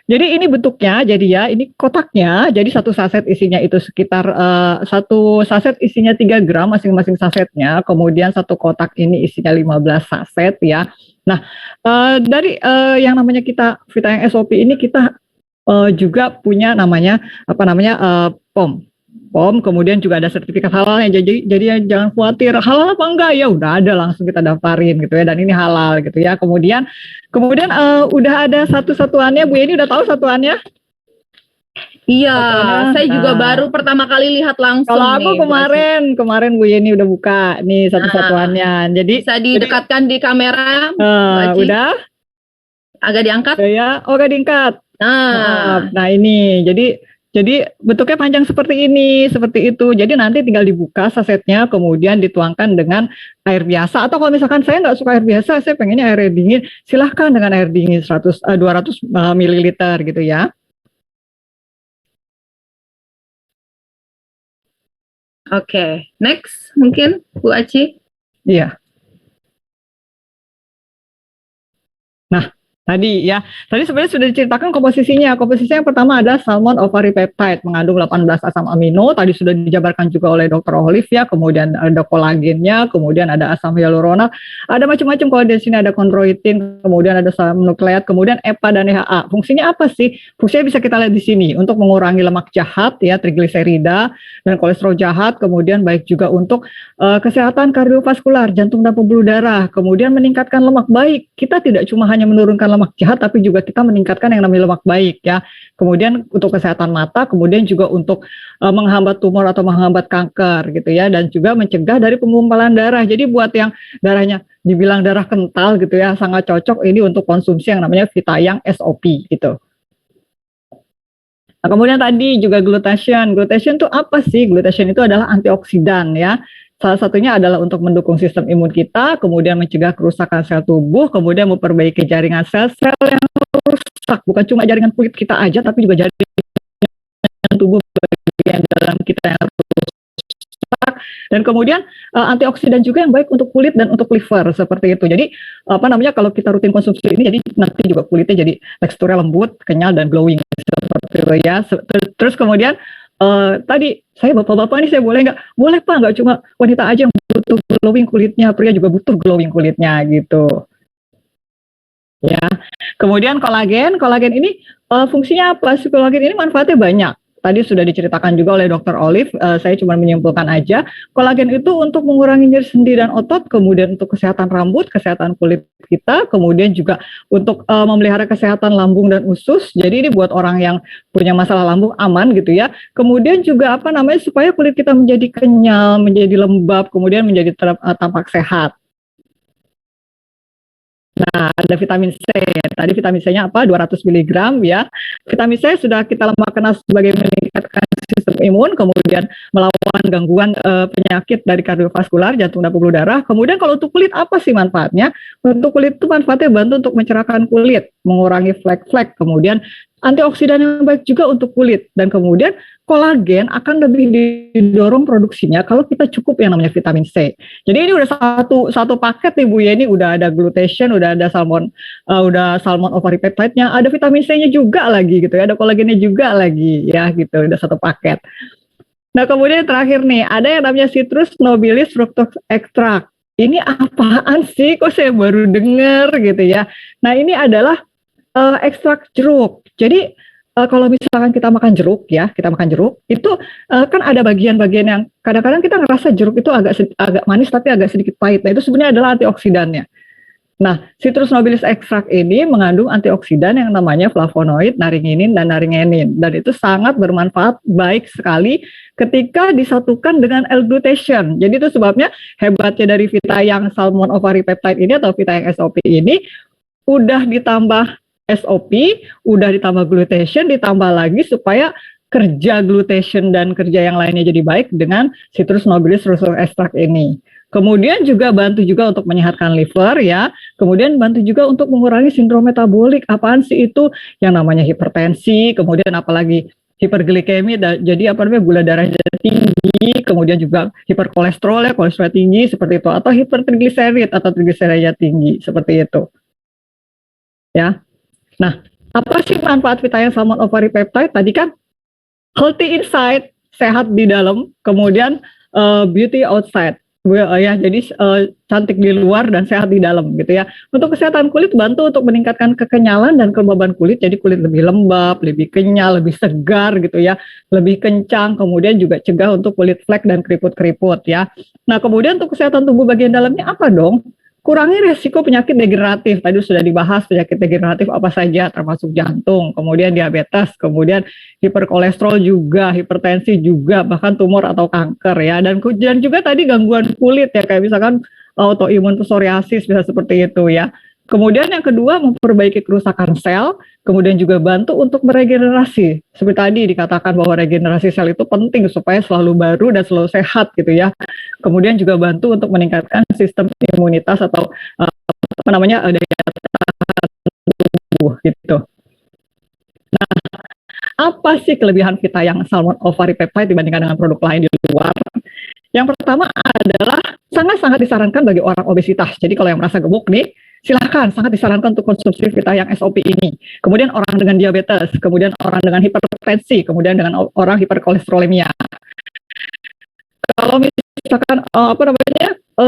Jadi ini bentuknya, jadi ya ini kotaknya, jadi 1 saset isinya itu sekitar 1 saset isinya 3 gram masing-masing sasetnya, kemudian 1 kotak ini isinya 15 saset ya. Nah, dari yang namanya kita Vitayang SOP ini kita juga punya namanya POM, kemudian juga ada sertifikat halalnya. Jadi jangan khawatir halal apa enggak, ya udah ada, langsung kita daftarin gitu ya, dan ini halal gitu ya. Kemudian udah ada satuannya, Bu Yeni udah tahu satuannya? Iya, saya juga baru pertama kali lihat langsung. Kalau aku kemarin Bu Yeni udah buka nih satuannya. Jadi bisa didekatkan di kamera. Udah? Agak diangkat? Ya, agak diangkat. Nah ini, jadi bentuknya panjang seperti ini, seperti itu. Jadi nanti tinggal dibuka sasetnya, kemudian dituangkan dengan air biasa. Atau kalau misalkan saya nggak suka air biasa, saya pengennya air dingin, silahkan dengan air dingin 200 ml gitu ya. Oke, next mungkin Bu Aci. Iya. Nah, Tadi sebenarnya sudah diceritakan komposisinya. Komposisinya yang pertama ada salmon ovary peptide mengandung 18 asam amino. Tadi sudah dijabarkan juga oleh Dr. Olive ya. Kemudian ada kolagennya, kemudian ada asam hyaluronat. Ada macam-macam. Kalau di sini ada chondroitin, kemudian ada asam nukleat, kemudian EPA dan DHA. Fungsinya apa sih? Fungsinya bisa kita lihat di sini untuk mengurangi lemak jahat ya, trigliserida dan kolesterol jahat. Kemudian baik juga untuk kesehatan kardiovaskular, jantung dan pembuluh darah. Kemudian meningkatkan lemak baik. Kita tidak cuma hanya menurunkan lemak jahat, tapi juga kita meningkatkan yang namanya lemak baik ya. Kemudian untuk kesehatan mata, kemudian juga untuk menghambat tumor atau menghambat kanker gitu ya, dan juga mencegah dari penggumpalan darah. Jadi buat yang darahnya dibilang darah kental gitu ya, sangat cocok ini untuk konsumsi yang namanya Vitayang SOP gitu. Nah, kemudian tadi juga glutathione. Glutathione itu apa sih? Glutathione itu adalah antioksidan ya. Salah satunya adalah untuk mendukung sistem imun kita, kemudian mencegah kerusakan sel tubuh, kemudian memperbaiki jaringan sel-sel yang rusak. Bukan cuma jaringan kulit kita aja, tapi juga jaringan tubuh bagian dalam kita yang rusak. Dan kemudian antioksidan juga yang baik untuk kulit dan untuk liver, seperti itu. Jadi kalau kita rutin konsumsi ini, jadi nanti juga kulitnya jadi teksturnya lembut, kenyal, dan glowing, seperti itu ya. Terus kemudian tadi saya bapak-bapak ini saya boleh nggak? Boleh Pak, nggak cuma wanita aja yang butuh glowing kulitnya, pria juga butuh glowing kulitnya gitu. Ya. Kemudian kolagen ini fungsinya apa? Kolagen ini manfaatnya banyak. Tadi sudah diceritakan juga oleh Dr. Olive, saya cuma menyimpulkan aja. Kolagen itu untuk mengurangi nyeri sendi dan otot, kemudian untuk kesehatan rambut, kesehatan kulit kita, kemudian juga untuk memelihara kesehatan lambung dan usus. Jadi ini buat orang yang punya masalah lambung aman gitu ya. Kemudian juga supaya kulit kita menjadi kenyal, menjadi lembab, kemudian menjadi tampak sehat. Nah, ada vitamin C. Tadi vitamin C-nya apa? 200 mg ya. Vitamin C sudah kita lama kenal sebagai meningkatkan sistem imun, kemudian melawan gangguan penyakit dari kardiovaskular, jantung dan pembuluh darah. Kemudian kalau untuk kulit apa sih manfaatnya? Untuk kulit itu manfaatnya bantu untuk mencerahkan kulit, mengurangi flek-flek, kemudian antioksidan yang baik juga untuk kulit, dan kemudian kolagen akan lebih didorong produksinya kalau kita cukup yang namanya vitamin C. Jadi ini udah satu paket nih Bu ya, ini udah ada glutathione, udah ada salmon ovary peptide-nya, ada vitamin C-nya juga lagi gitu ya, ada kolagennya juga lagi ya gitu, udah satu paket. Nah kemudian terakhir nih, ada yang namanya citrus nobilis fructose extract. Ini apaan sih? Kok saya baru dengar gitu ya. Nah ini adalah ekstrak jeruk. Jadi kalau misalkan kita makan jeruk itu kan ada bagian-bagian yang kadang-kadang kita ngerasa jeruk itu agak manis tapi agak sedikit pahit. Nah itu sebenarnya adalah antioksidannya. Nah, citrus nobilis ekstrak ini mengandung antioksidan yang namanya flavonoid, naringinin, dan naringenin. Dan itu sangat bermanfaat, baik sekali ketika disatukan dengan L-glutathione. Jadi itu sebabnya hebatnya dari Vitayang salmon ovary peptide ini atau Vitayang SOP ini, udah ditambah SOP, udah ditambah glutathione, ditambah lagi supaya kerja glutathione dan kerja yang lainnya jadi baik dengan citrus nobilis fructose extract ini. Kemudian juga bantu juga untuk menyehatkan liver ya. Kemudian bantu juga untuk mengurangi sindrom metabolik. Apaan sih itu? Yang namanya hipertensi, kemudian apalagi hiperglikemi, jadi gula darahnya tinggi, kemudian juga hiperkolesterol ya, kolesterol tinggi seperti itu, atau hipertrigliserid atau trigliseridnya tinggi seperti itu. Ya. Nah, apa sih manfaat Vitayang salmon ovary peptide? Tadi kan healthy inside, sehat di dalam, kemudian beauty outside. Ya, jadi cantik di luar dan sehat di dalam gitu ya. Untuk kesehatan kulit, bantu untuk meningkatkan kekenyalan dan kelembaban kulit, jadi kulit lebih lembab, lebih kenyal, lebih segar gitu ya, lebih kencang, kemudian juga cegah untuk kulit flek dan keriput-keriput ya. Nah kemudian untuk kesehatan tubuh bagian dalamnya apa dong? Kurangi resiko penyakit degeneratif. Tadi sudah dibahas penyakit degeneratif apa saja, termasuk jantung, kemudian diabetes, kemudian hiperkolesterol juga, hipertensi juga, bahkan tumor atau kanker ya. Dan juga tadi gangguan kulit ya, kayak misalkan autoimun psoriasis bisa seperti itu ya. Kemudian yang kedua, memperbaiki kerusakan sel, kemudian juga bantu untuk meregenerasi. Seperti tadi dikatakan bahwa regenerasi sel itu penting supaya selalu baru dan selalu sehat gitu ya. Kemudian juga bantu untuk meningkatkan sistem imunitas atau daya tahan tubuh gitu. Nah, apa sih kelebihan Vitayang salmon ovary peptide dibandingkan dengan produk lain di luar? Yang pertama adalah sangat-sangat disarankan bagi orang obesitas. Jadi kalau yang merasa gemuk nih, Silahkan, sangat disarankan untuk konsumsi Vita yang SOP ini. Kemudian orang dengan diabetes, kemudian orang dengan hipertensi, kemudian dengan orang hiperkolesterolemia. Kalau misalkan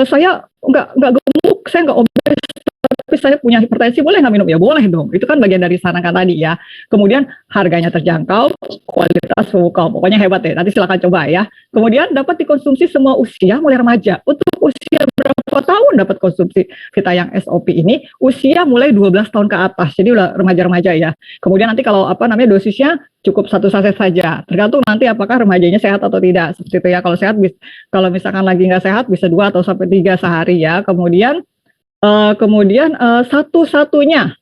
saya nggak gemuk, saya nggak obes, tapi saya punya hipertensi, boleh nggak minum? Ya boleh dong. Itu kan bagian dari sarankan tadi ya. Kemudian harganya terjangkau, kualitas memukau, pokoknya hebat deh. Nanti silakan coba ya. Kemudian dapat dikonsumsi semua usia mulai remaja. Untuk usia berapa tahun dapat konsumsi Vita yang SOP ini? Usia mulai 12 tahun ke atas. Jadi udah remaja-remaja ya. Kemudian nanti kalau dosisnya cukup 1 saset saja. Tergantung nanti apakah remajanya sehat atau tidak. Seperti itu ya. Kalau sehat, kalau misalkan lagi nggak sehat bisa 2 atau sampai 3 sehari ya. Kemudian satu-satunya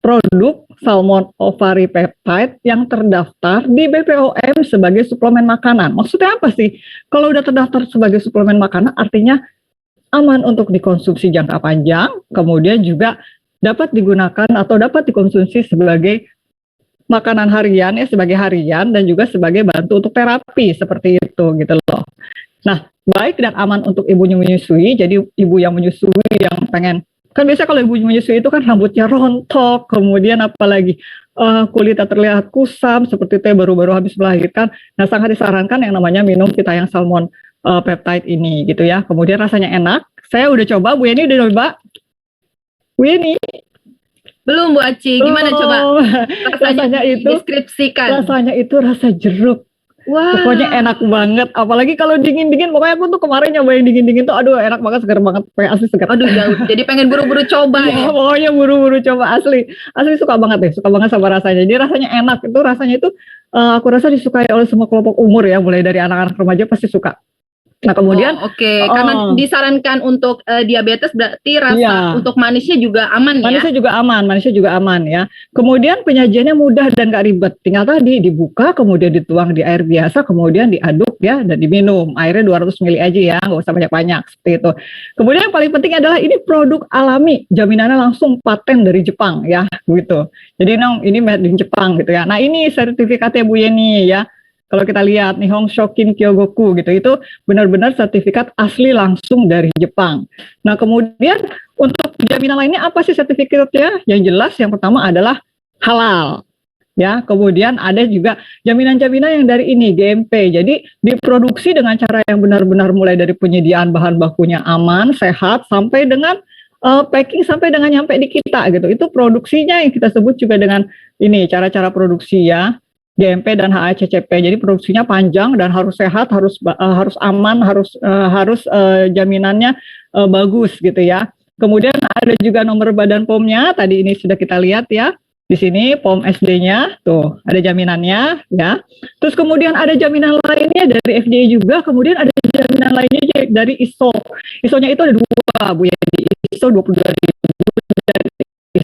produk salmon ovary peptide yang terdaftar di BPOM sebagai suplemen makanan. Maksudnya apa sih? Kalau udah terdaftar sebagai suplemen makanan, artinya aman untuk dikonsumsi jangka panjang, kemudian juga dapat digunakan atau dapat dikonsumsi sebagai makanan harian ya, sebagai harian dan juga sebagai bantu untuk terapi seperti itu gitu loh. Nah, baik dan aman untuk ibu yang menyusui. Jadi ibu yang menyusui yang pengen, kan biasa kalau ibu menyusui itu kan rambutnya rontok, kemudian apalagi kulitnya terlihat kusam seperti itu baru-baru habis melahirkan. Nah, sangat disarankan yang namanya minum Vita yang salmon peptide ini gitu ya. Kemudian rasanya enak. Saya udah coba, Bu Yeni udah coba. Bu Yeni Belum Bu Aci, gimana coba? Rasanya itu deskripsikan. Rasanya itu rasa jeruk. Wah. Pokoknya enak banget, apalagi kalau dingin-dingin. Pokoknya aku tuh kemarin nyobain dingin-dingin tuh, aduh enak banget, segar banget, kayak asli segar. Aduh jauh, jadi pengen buru-buru coba ya. Pokoknya buru-buru coba, asli suka banget deh, suka banget sama rasanya. Jadi rasanya enak, rasanya itu aku rasa disukai oleh semua kelompok umur ya, mulai dari anak-anak remaja pasti suka. Nah kemudian karena disarankan untuk diabetes, berarti rasa untuk manisnya juga aman ya. Manisnya juga aman ya. Kemudian penyajiannya mudah dan gak ribet. Tinggal tadi dibuka, kemudian dituang di air biasa, kemudian diaduk ya dan diminum. Airnya 200 ml aja ya, nggak usah banyak-banyak seperti itu. Kemudian yang paling penting adalah ini produk alami, jaminannya langsung paten dari Jepang ya, gitu. Jadi ini made in Jepang gitu ya. Nah ini sertifikatnya Bu Yeni ya. Kalau kita lihat Nihon Shokin Kyogoku gitu, itu benar-benar sertifikat asli langsung dari Jepang. Nah kemudian untuk jaminan lainnya apa sih sertifikatnya? Yang jelas yang pertama adalah halal. Ya, kemudian ada juga jaminan-jaminan yang dari ini GMP. Jadi diproduksi dengan cara yang benar-benar mulai dari penyediaan bahan bakunya aman, sehat, sampai dengan packing sampai dengan nyampe di kita gitu. Itu produksinya yang kita sebut juga dengan ini cara-cara produksi ya. GMP dan HACCP. Jadi produksinya panjang dan harus sehat, harus aman, harus jaminannya bagus gitu ya. Kemudian ada juga nomor badan POM-nya. Tadi ini sudah kita lihat ya. Di sini POM SD-nya tuh ada jaminannya ya. Terus kemudian ada jaminan lainnya dari FDA juga. Kemudian ada jaminan lainnya dari ISO. ISO-nya itu ada 2 Bu ya, di ISO 22.000 dan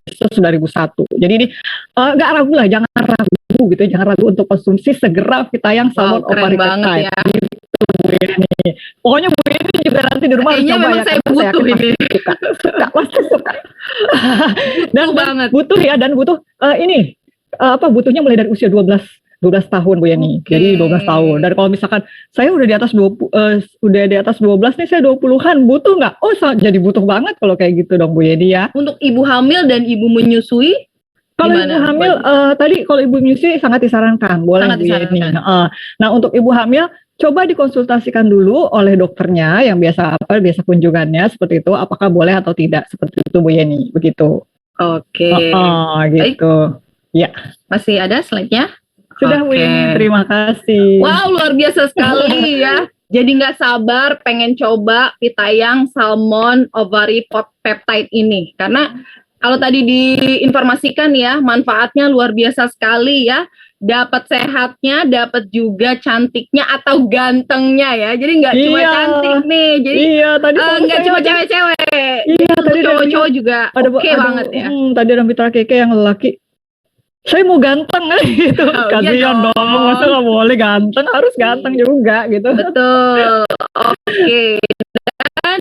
ISO 9001. Jadi ini nggak ragu lah, jangan ragu gitu, jangan ragu untuk konsumsi segera Vita yang salmon ovary peptide. Ya. Gitu Bu Yeni. Pokoknya Bu Yeni juga nanti di rumah harus coba ya. Saya butuh ini. Pasti suka. Dan banget. Butuh ya, dan butuh butuhnya mulai dari usia 12 tahun Bu Yeni. Jadi 12 tahun. Dan kalau misalkan saya udah di atas 12 nih, saya 20-an, butuh nggak? Oh, jadi butuh banget kalau kayak gitu dong Bu Yeni ya. Untuk ibu hamil dan ibu menyusui, kalau ibu hamil kalau ibu menyusui sangat disarankan, boleh Bu Yeni. Nah, untuk ibu hamil coba dikonsultasikan dulu oleh dokternya yang biasa kunjungannya seperti itu, apakah boleh atau tidak seperti itu Bu Yeni, begitu. Oke. Gitu. Ya. Masih ada slide-nya? Sudah Bu Yeni, terima kasih. Wow, luar biasa sekali ya. Jadi nggak sabar pengen coba Vita yang salmon ovary peptide ini, karena kalau tadi diinformasikan ya, manfaatnya luar biasa sekali ya. Dapat sehatnya, dapat juga cantiknya atau gantengnya ya. Jadi nggak cuma cantik nih, jadi nggak cuma cewek-cewek. Iya, tadi cowok-cowok juga oke banget ya. Tadi ada mitra keke yang lelaki, saya mau ganteng gitu. Kasihan dong, masa nggak boleh ganteng, harus ganteng juga gitu. Betul. Oke. Dan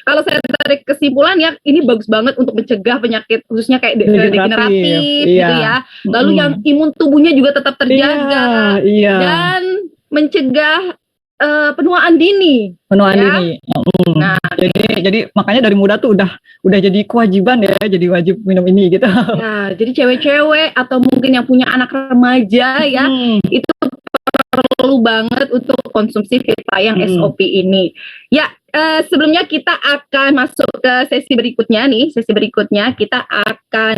kalau saya tarik kesimpulan ya, ini bagus banget untuk mencegah penyakit khususnya kayak degeneratif gitu ya. Lalu yang imun tubuhnya juga tetap terjaga dan mencegah penuaan dini. Penuaan Ya. dini. Nah, Jadi makanya dari muda tuh udah jadi kewajiban ya, jadi wajib minum ini gitu. ya, jadi cewek-cewek atau mungkin yang punya anak remaja ya, itu perlu banget untuk konsumsi Vita yang SOP ini. Ya, sebelumnya kita akan masuk ke sesi berikutnya nih. Sesi berikutnya kita akan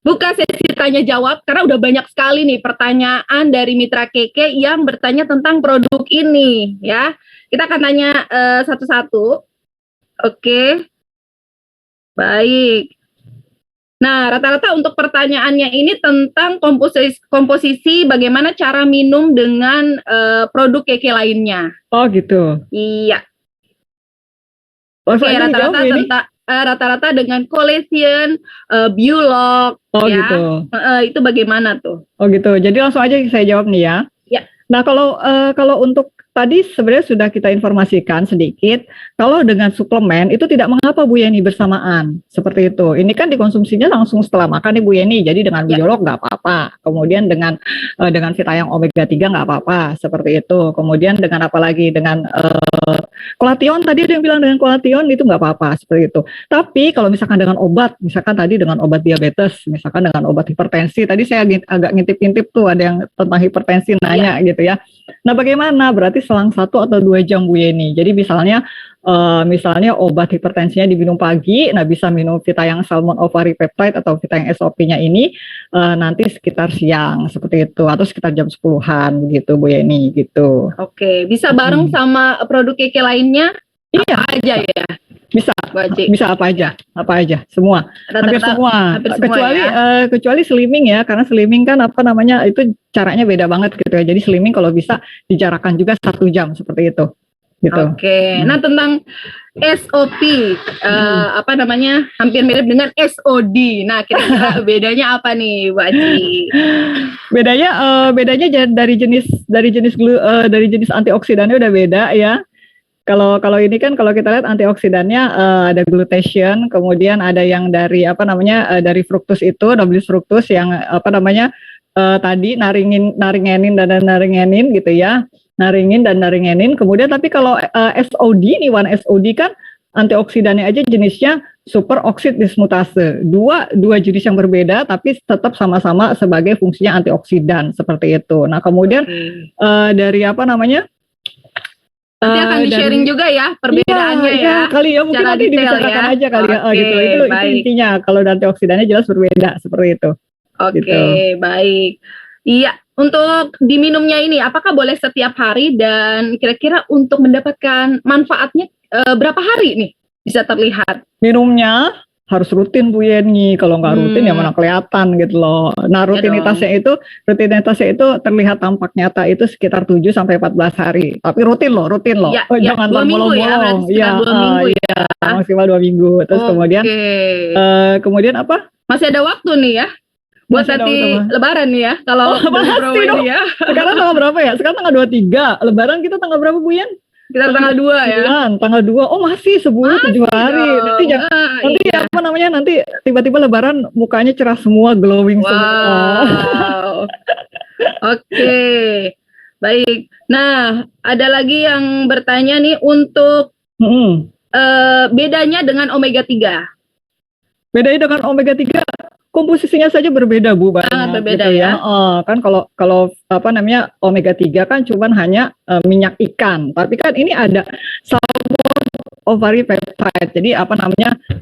buka sesi tanya jawab karena udah banyak sekali nih pertanyaan dari Mitra Keke yang bertanya tentang produk ini ya. Kita akan tanya satu-satu. Oke. Baik. Nah, rata-rata untuk pertanyaannya ini tentang komposisi bagaimana cara minum dengan produk Keke lainnya. Oh gitu. Iya. Langsung Oke, aja dijawab rata-rata Bu Yeni. tentang rata-rata dengan collagen, Biolog, Oh ya. gitu. Itu bagaimana tuh? Oh gitu. Jadi langsung aja saya jawab nih ya. Ya. Nah, kalau untuk tadi sebenarnya sudah kita informasikan sedikit, kalau dengan suplemen itu tidak mengapa Bu Yeni bersamaan, seperti itu. Ini kan dikonsumsinya langsung setelah makan nih Bu Yeni, jadi dengan Ya. Biolog nggak apa-apa. Kemudian dengan Vita yang omega 3 nggak apa-apa, seperti itu. Kemudian dengan apa lagi? Dengan Kolation, tadi ada yang bilang dengan Kolation itu nggak apa-apa, seperti itu. Tapi kalau misalkan dengan obat, misalkan tadi dengan obat diabetes, misalkan dengan obat hipertensi, tadi saya agak ngintip-ngintip tuh ada yang tentang hipertensi nanya gitu ya. Nah, bagaimana? Berarti selang 1 atau 2 jam Bu Yeni. Jadi misalnya obat hipertensinya diminum pagi, nah bisa minum Vita yang Salmon Ovari Peptide atau Vita yang SOP-nya ini nanti sekitar siang seperti itu atau sekitar jam 10-an begitu Bu Yeni gitu. Oke, bisa bareng sama produk Keke lainnya? Iya, Apa aja ya? bisa. Bu Aci? Bisa apa aja, semua. Hampir semua. hampir semua kecuali ya. kecuali slimming ya, karena slimming kan itu caranya beda banget gitu ya. Jadi slimming kalau bisa dijarakkan juga 1 jam seperti itu. Gitu. Oke. Nah, tentang SOP hampir mirip dengan SOD. Nah, kira-kira bedanya apa nih, Bu Aci? Bedanya dari jenis antioksidannya udah beda ya. Kalau ini kan kalau kita lihat antioksidannya ada glutathione, kemudian ada yang dari dari fruktus itu, nobilis fruktus yang tadi naringenin dan naringenin gitu ya. Naringin dan naringenin. Kemudian tapi kalau SOD nih, One SOD kan antioksidannya aja jenisnya super oksid dismutase. Dua jenis yang berbeda tapi tetap sama-sama sebagai fungsinya antioksidan seperti itu. Nah, kemudian dari Nanti akan di-sharing juga ya perbedaannya ya. Iya, kali ya mungkin nanti dibicarakan aja kali ya. Gitu. Itu intinya. Kalau antioksidannya jelas berbeda seperti itu. Oke, gitu. Baik. Iya, untuk diminumnya ini apakah boleh setiap hari dan kira-kira untuk mendapatkan manfaatnya berapa hari nih bisa terlihat? Minumnya harus rutin Bu Yeni, kalau nggak rutin ya mana kelihatan gitu loh. Nah, rutinitasnya itu terlihat tampak nyata itu sekitar 7 sampai 14 hari. Tapi rutin loh. Ya, Jangan 2 minggu ya, Iya, 2 minggu ya. Maksimal 2 minggu. Terus kemudian apa? Masih ada waktu nih ya. Buat nanti Lebaran nih ya, kalau pasti dong. Ya. Sekarang tanggal berapa ya? Sekarang tanggal 23. Lebaran kita tanggal berapa Bu Yan? Kita tanggal 2 ya. Tanggal 2. Oh, masih sebulan 7 hari. Nanti tiba-tiba Lebaran mukanya cerah semua, glowing semua. Oke. Baik. Nah, ada lagi yang bertanya nih untuk bedanya dengan omega 3. Bedanya dengan omega 3 komposisinya saja berbeda Bu, sangat berbeda gitu ya. Kan kalau omega 3 kan cuman hanya minyak ikan, tapi kan ini ada salmon ovari peptide. Jadi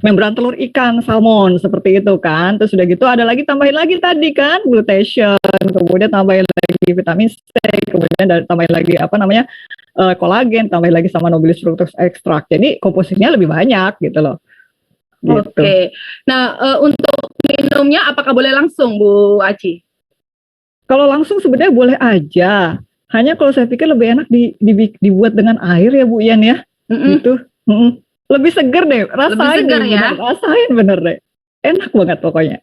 membran telur ikan salmon seperti itu kan. Terus sudah gitu ada lagi tambahin lagi tadi kan glutathione, kemudian tambahin lagi vitamin C, kemudian tambahin lagi kolagen, tambahin lagi sama nobilis fructus extract. Jadi komposisinya lebih banyak gitu loh. Gitu. Oke. Nah, untuk minumnya apakah boleh langsung Bu Aci? Kalau langsung sebenarnya boleh aja. Hanya kalau saya pikir lebih enak dibuat dengan air ya Bu Yan ya. Gitu. Lebih seger deh. Rasain bener deh. Enak banget pokoknya.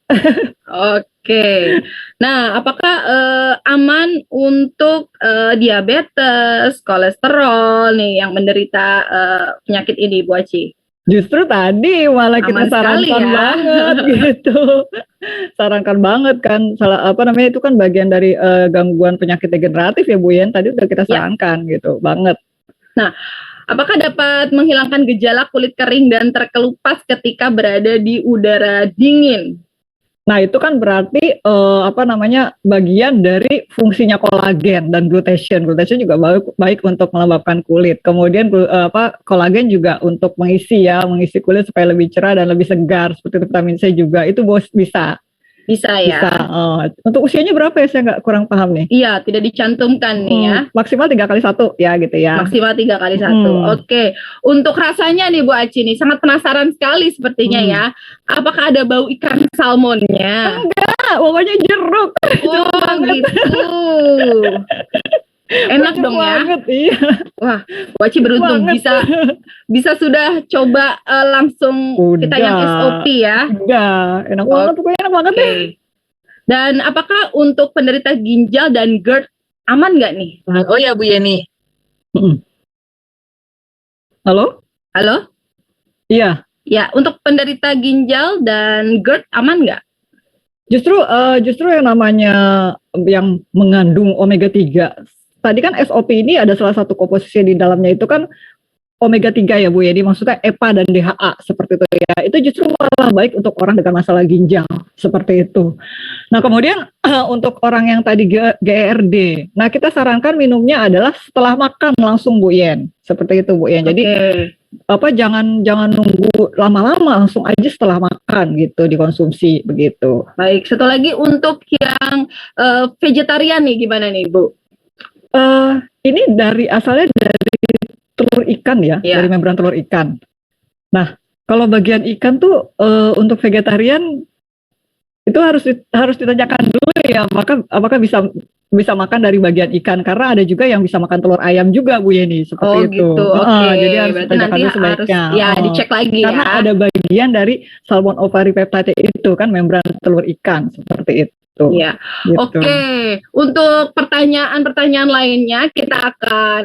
Oke. Nah, apakah aman untuk diabetes, kolesterol nih yang menderita penyakit ini Bu Aci? Justru tadi malah kita Aman sekali sarankan ya. banget gitu. Sarankan banget kan, itu kan bagian dari gangguan penyakit degeneratif ya Bu Yen. Tadi udah kita Ya. sarankan gitu banget. Nah, apakah dapat menghilangkan gejala kulit kering dan terkelupas ketika berada di udara dingin? Nah, itu kan berarti bagian dari fungsinya kolagen dan glutathione. Glutathione juga baik untuk melembabkan kulit. Kemudian kolagen juga untuk mengisi kulit supaya lebih cerah dan lebih segar. Seperti itu vitamin C juga. Itu bisa. Bisa ya. Bisa. Untuk usianya berapa ya? Saya nggak kurang paham nih. Iya, tidak dicantumkan nih ya. Maksimal 3x1 ya gitu ya. Maksimal 3x1. Oke. Untuk rasanya nih Bu Aci nih, sangat penasaran sekali sepertinya ya. Apakah ada bau ikan salmonnya? Enggak, pokoknya jeruk. Oh gitu. Enak dong ya. Banget, iya. Wah, Bu Aci beruntung bisa sudah coba langsung kita yang SOP ya. Udah, enak banget, pokoknya enak banget deh. Dan apakah untuk penderita ginjal dan GERD aman nggak nih? Oh ya Bu Yeni. Halo? Halo? Iya. Ya, untuk penderita ginjal dan GERD aman nggak? Justru yang namanya yang mengandung omega 3. Tadi kan SOP ini ada salah satu komposisi di dalamnya itu kan omega 3 ya Bu, jadi maksudnya EPA dan DHA seperti itu ya. Itu justru malah baik untuk orang dengan masalah ginjal seperti itu. Nah, kemudian untuk orang yang tadi GERD, nah kita sarankan minumnya adalah setelah makan langsung Bu Yen. Seperti itu Bu Yen. Jadi jangan nunggu lama-lama, langsung aja setelah makan gitu dikonsumsi begitu. Baik, satu lagi untuk yang vegetarian nih gimana nih Bu? Ini asalnya dari telur ikan ya, dari membran telur ikan. Nah, kalau bagian ikan tuh untuk vegetarian itu harus ditanyakan dulu ya, apakah bisa makan dari bagian ikan, karena ada juga yang bisa makan telur ayam juga Bu Yeni, seperti itu. Gitu. Oke. Jadi harus ditanyakan dulu sebaiknya. Dicek lagi karena ya. ada bagian dari salmon ovary peptide itu kan membran telur ikan seperti itu. Ya, gitu. Oke. Untuk pertanyaan-pertanyaan lainnya kita akan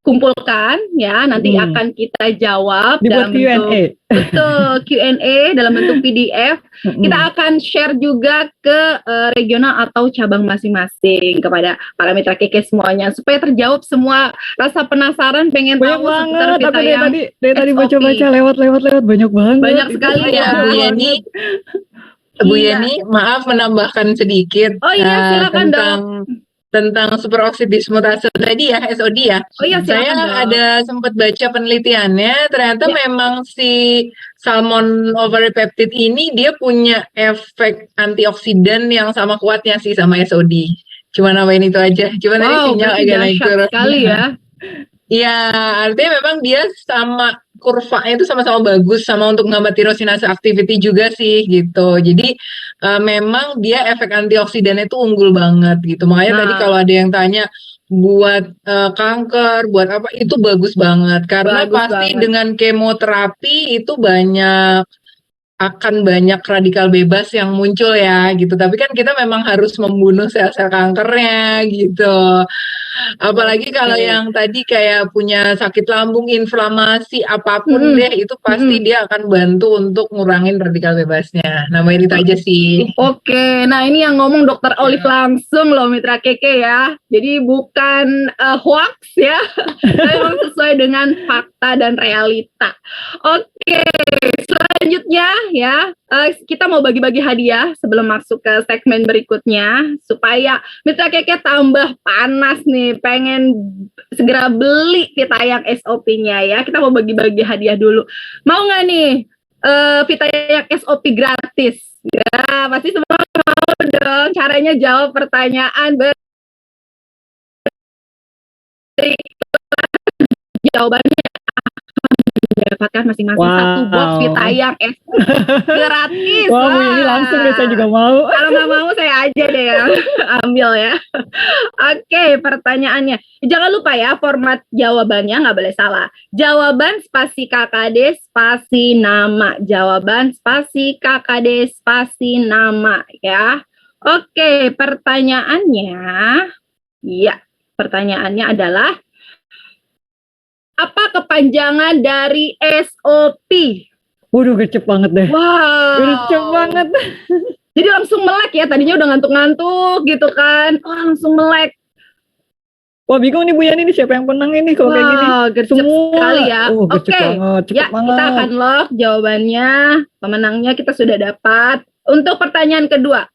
kumpulkan ya, nanti akan kita jawab dibuat dalam bentuk Q&A. Betul, Q&A dalam bentuk PDF. Kita akan share juga ke regional atau cabang masing-masing kepada para mitra Keke semuanya supaya terjawab semua rasa penasaran pengen tahu seputar Vita yang dari tadi SOP. baca-baca lewat banyak banget. Banyak sekali ya Bu Yeni. Bu Yeni, maaf menambahkan sedikit silakan tentang superoxide dismutase tadi ya, SOD ya. Oh iya, silakan Saya ada sempat baca penelitiannya, ternyata memang si salmon ovary peptide ini dia punya efek antioksidan yang sama kuatnya sih sama SOD. Cuma nambahin itu aja. Cuma tadi sinyal agak naik turun sekali ya. Iya, artinya memang dia sama kurvanya itu sama-sama bagus, sama untuk menghambat tirosinase activity juga sih gitu. Jadi memang dia efek antioksidannya itu unggul banget gitu. Makanya tadi kalau ada yang tanya buat kanker, buat apa, itu bagus banget. Karena pasti dengan kemoterapi itu akan banyak radikal bebas yang muncul ya gitu. Tapi kan kita memang harus membunuh sel-sel kankernya gitu. Apalagi kalau yang tadi kayak punya sakit lambung, inflamasi, apapun deh, itu pasti dia akan bantu untuk ngurangin radikal bebasnya. Namanya itu aja sih. Oke, nah ini yang ngomong Dokter Olive langsung loh Mitra Keke ya. Jadi bukan hoax ya, tapi memang sesuai dengan fakta dan realita. Oke, selanjutnya ya, kita mau bagi-bagi hadiah sebelum masuk ke segmen berikutnya supaya Mitra Keke tambah panas nih, pengen segera beli Vitayang SOP-nya ya. Kita mau bagi-bagi hadiah dulu. Mau nggak nih Vitayang SOP gratis? Ya, pasti semua mau dong. Caranya jawab pertanyaan jawabannya mendapatkan masing-masing satu box Vitayang gratis. Wah, ini langsung deh, saya juga mau. Kalau nggak mau saya aja deh yang ambil ya. Oke, pertanyaannya. Jangan lupa ya, format jawabannya nggak boleh salah. Jawaban spasi KKD spasi nama. Jawaban spasi KKD spasi nama ya. Oke, pertanyaannya adalah Apa kepanjangan dari SOP? Waduh, gercep banget deh. Wow. Gercep banget. Jadi langsung melek ya, tadinya udah ngantuk-ngantuk gitu kan. Oh, langsung melek. Wah, bingung nih Bu Yani, ini siapa yang menang ini kalau kayak gini? Wah, gercep Semua. sekali ya. Oh, gercep Oke. banget, cepet Ya, banget. kita akan lock jawabannya. Pemenangnya kita sudah dapat. Untuk pertanyaan kedua.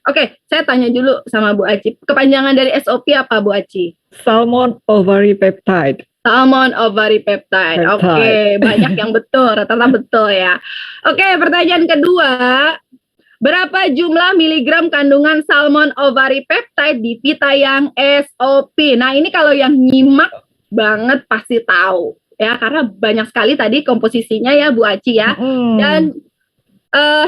Oke, saya tanya dulu sama Bu Aci. Kepanjangan dari SOP apa, Bu Aci? Salmon ovary peptide. Salmon ovary peptide. Oke, banyak yang betul, rata-rata betul ya. Oke, pertanyaan kedua. Berapa jumlah miligram kandungan salmon ovary peptide di Vitayang SOP? Nah, ini kalau yang nyimak banget pasti tahu ya, karena banyak sekali tadi komposisinya ya Bu Aci ya. Dan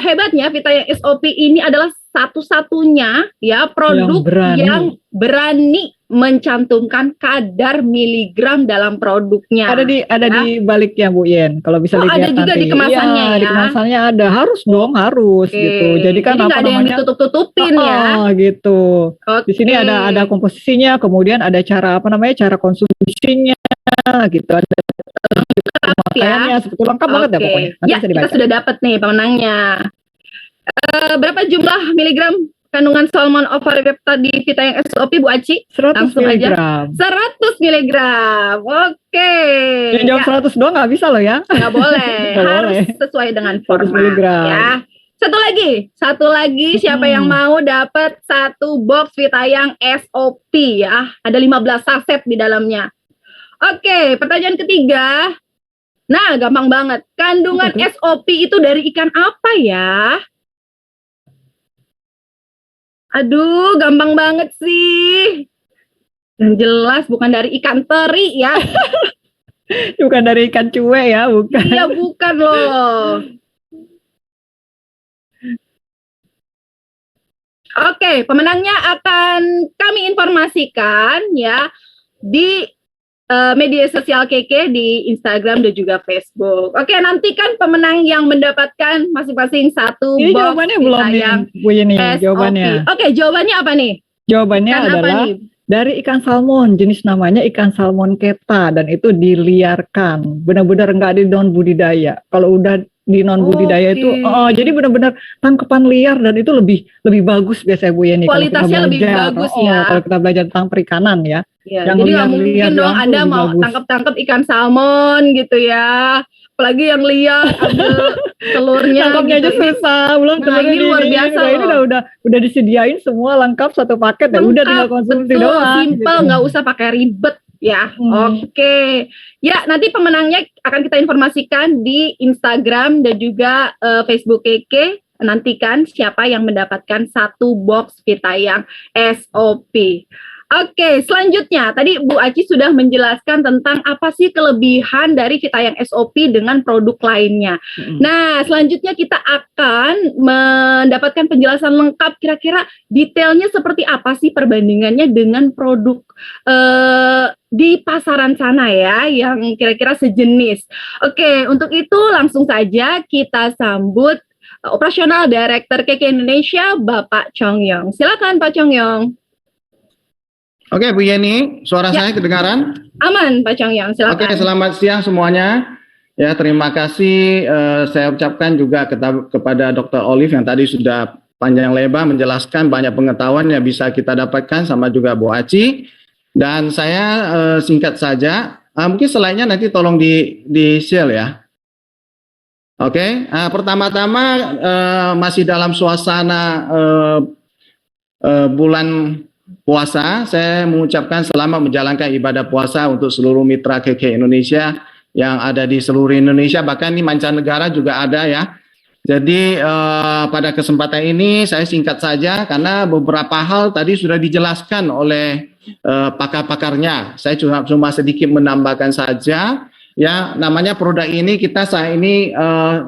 hebatnya Vitayang SOP ini adalah satu-satunya ya produk yang berani mencantumkan kadar miligram dalam produknya. Ada di baliknya Bu Yen. Kalau bisa lihat ada juga nanti. di kemasannya ya. Di kemasannya ada, harus dong, harus gitu. Jadi kan jadi nggak ada yang ditutup-tutupin ya. Gitu. Di sini ada komposisinya, kemudian ada cara cara konsumsinya gitu. Ada pemakaiannya, sebetulnya lengkap banget ya pokoknya. Nanti kita sudah dapat nih pemenangnya. Berapa jumlah miligram kandungan salmon ovary peptide di Vitayang SOP Bu Aci? 100 miligram. 100 miligram. Oke. Yang jawab 100 doang nggak bisa loh ya. Nggak boleh. Harus sesuai dengan format ya. Satu lagi siapa yang mau dapat satu box Vitayang SOP ya. Ada 15 saset di dalamnya. Oke, pertanyaan ketiga. Nah, gampang banget. Kandungan SOP itu dari ikan apa ya? Aduh, gampang banget sih. Yang jelas bukan dari ikan teri ya. Bukan dari ikan cuek ya, bukan. Iya, bukan loh. Oke, pemenangnya akan kami informasikan ya di media sosial KK di Instagram dan juga Facebook. Oke, nantikan pemenang yang mendapatkan masing-masing satu ini box jawabannya belum nih, Bu Yeni, jawabannya. Oke, jawabannya apa nih? Jawabannya adalah dari ikan salmon, jenis namanya ikan salmon keta, dan itu diliarkan. Benar-benar nggak di non budidaya. Kalau udah di non budidaya itu, jadi benar-benar tangkapan liar, dan itu lebih bagus biasanya Bu Yeni. Kualitasnya lebih bagus ya. Kalau kita belajar tentang perikanan ya. Ya, jadi nggak mungkin dong Anda mau tangkap ikan salmon gitu ya, apalagi yang liar ambil telurnya. Tangkapnya gitu aja susah, belum telurnya ini luar biasa loh. Ini udah disediain semua lengkap satu paket ya, udah tinggal konsumsi doang. Simple, nggak usah pakai ribet ya. Oke. Ya, nanti pemenangnya akan kita informasikan di Instagram dan juga Facebook KK. Nantikan siapa yang mendapatkan satu box Vitayang SOP. Oke, selanjutnya tadi Bu Aci sudah menjelaskan tentang apa sih kelebihan dari Vitayang SOP dengan produk lainnya. Nah, selanjutnya kita akan mendapatkan penjelasan lengkap kira-kira detailnya seperti apa sih perbandingannya dengan produk di pasaran sana ya, yang kira-kira sejenis. Oke, untuk itu langsung saja kita sambut Operational Director KK Indonesia, Bapak Chong Yong. Silakan Pak Chong Yong. Oke, Bu Yeni, suara saya kedengaran? Aman, Pak Chong Yong, silakan. Oke, selamat siang semuanya. Ya, terima kasih saya ucapkan juga kepada Dr. Olive yang tadi sudah panjang lebar menjelaskan banyak pengetahuan yang bisa kita dapatkan, sama juga Bu Aci. Dan saya singkat saja, mungkin slide-nya nanti tolong di-share ya. Oke, pertama-tama masih dalam suasana bulan puasa, saya mengucapkan selamat menjalankan ibadah puasa untuk seluruh mitra KK Indonesia yang ada di seluruh Indonesia, bahkan di mancanegara juga ada ya. Jadi pada kesempatan ini saya singkat saja karena beberapa hal tadi sudah dijelaskan oleh pakar-pakarnya. Saya cuma sedikit menambahkan saja. Ya, namanya produk ini kita saat ini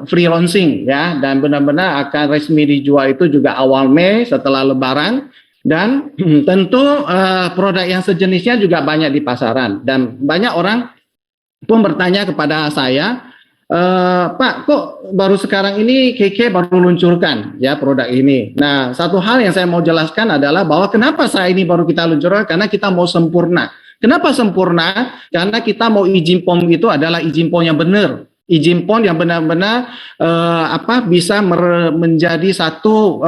free launching ya, dan benar-benar akan resmi dijual itu juga awal Mei setelah Lebaran. Dan tentu produk yang sejenisnya juga banyak di pasaran, dan banyak orang pun bertanya kepada saya, Pak, kok baru sekarang ini KK baru luncurkan ya produk ini. Nah, satu hal yang saya mau jelaskan adalah bahwa kenapa saya ini baru kita luncurkan, karena kita mau sempurna. Kenapa sempurna? Karena kita mau izin POM itu adalah izin POM yang benar. Izin POM yang benar-benar bisa menjadi satu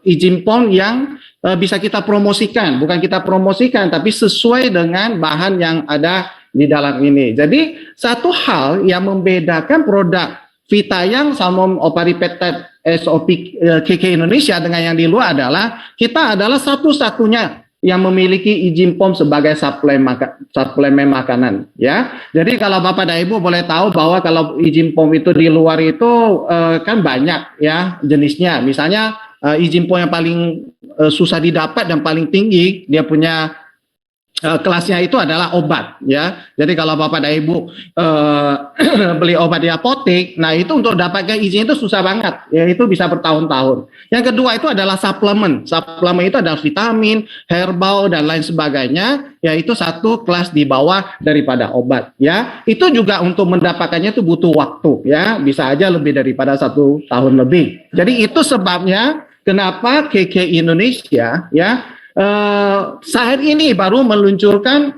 izin POM yang bisa kita promosikan, bukan kita promosikan, tapi sesuai dengan bahan yang ada di dalam ini. Jadi satu hal yang membedakan produk Vitayang Salmon Oparipeptide SOP KK Indonesia dengan yang di luar adalah kita adalah satu-satunya yang memiliki izin POM sebagai suplemen makanan, ya. Jadi kalau Bapak dan Ibu boleh tahu bahwa kalau izin POM itu di luar itu kan banyak ya jenisnya. Misalnya izin POM yang paling susah didapat dan paling tinggi dia punya kelasnya itu adalah obat, ya. Jadi kalau Bapak dan Ibu beli obat di apotek, nah itu untuk dapatkan izin itu susah banget, ya, itu bisa bertahun-tahun. Yang kedua itu adalah suplemen. Suplemen itu adalah vitamin, herbal dan lain sebagainya, yaitu satu kelas di bawah daripada obat, ya. Itu juga untuk mendapatkannya itu butuh waktu, ya, bisa aja lebih daripada 1 tahun lebih. Jadi itu sebabnya kenapa KK Indonesia, ya, saat ini baru meluncurkan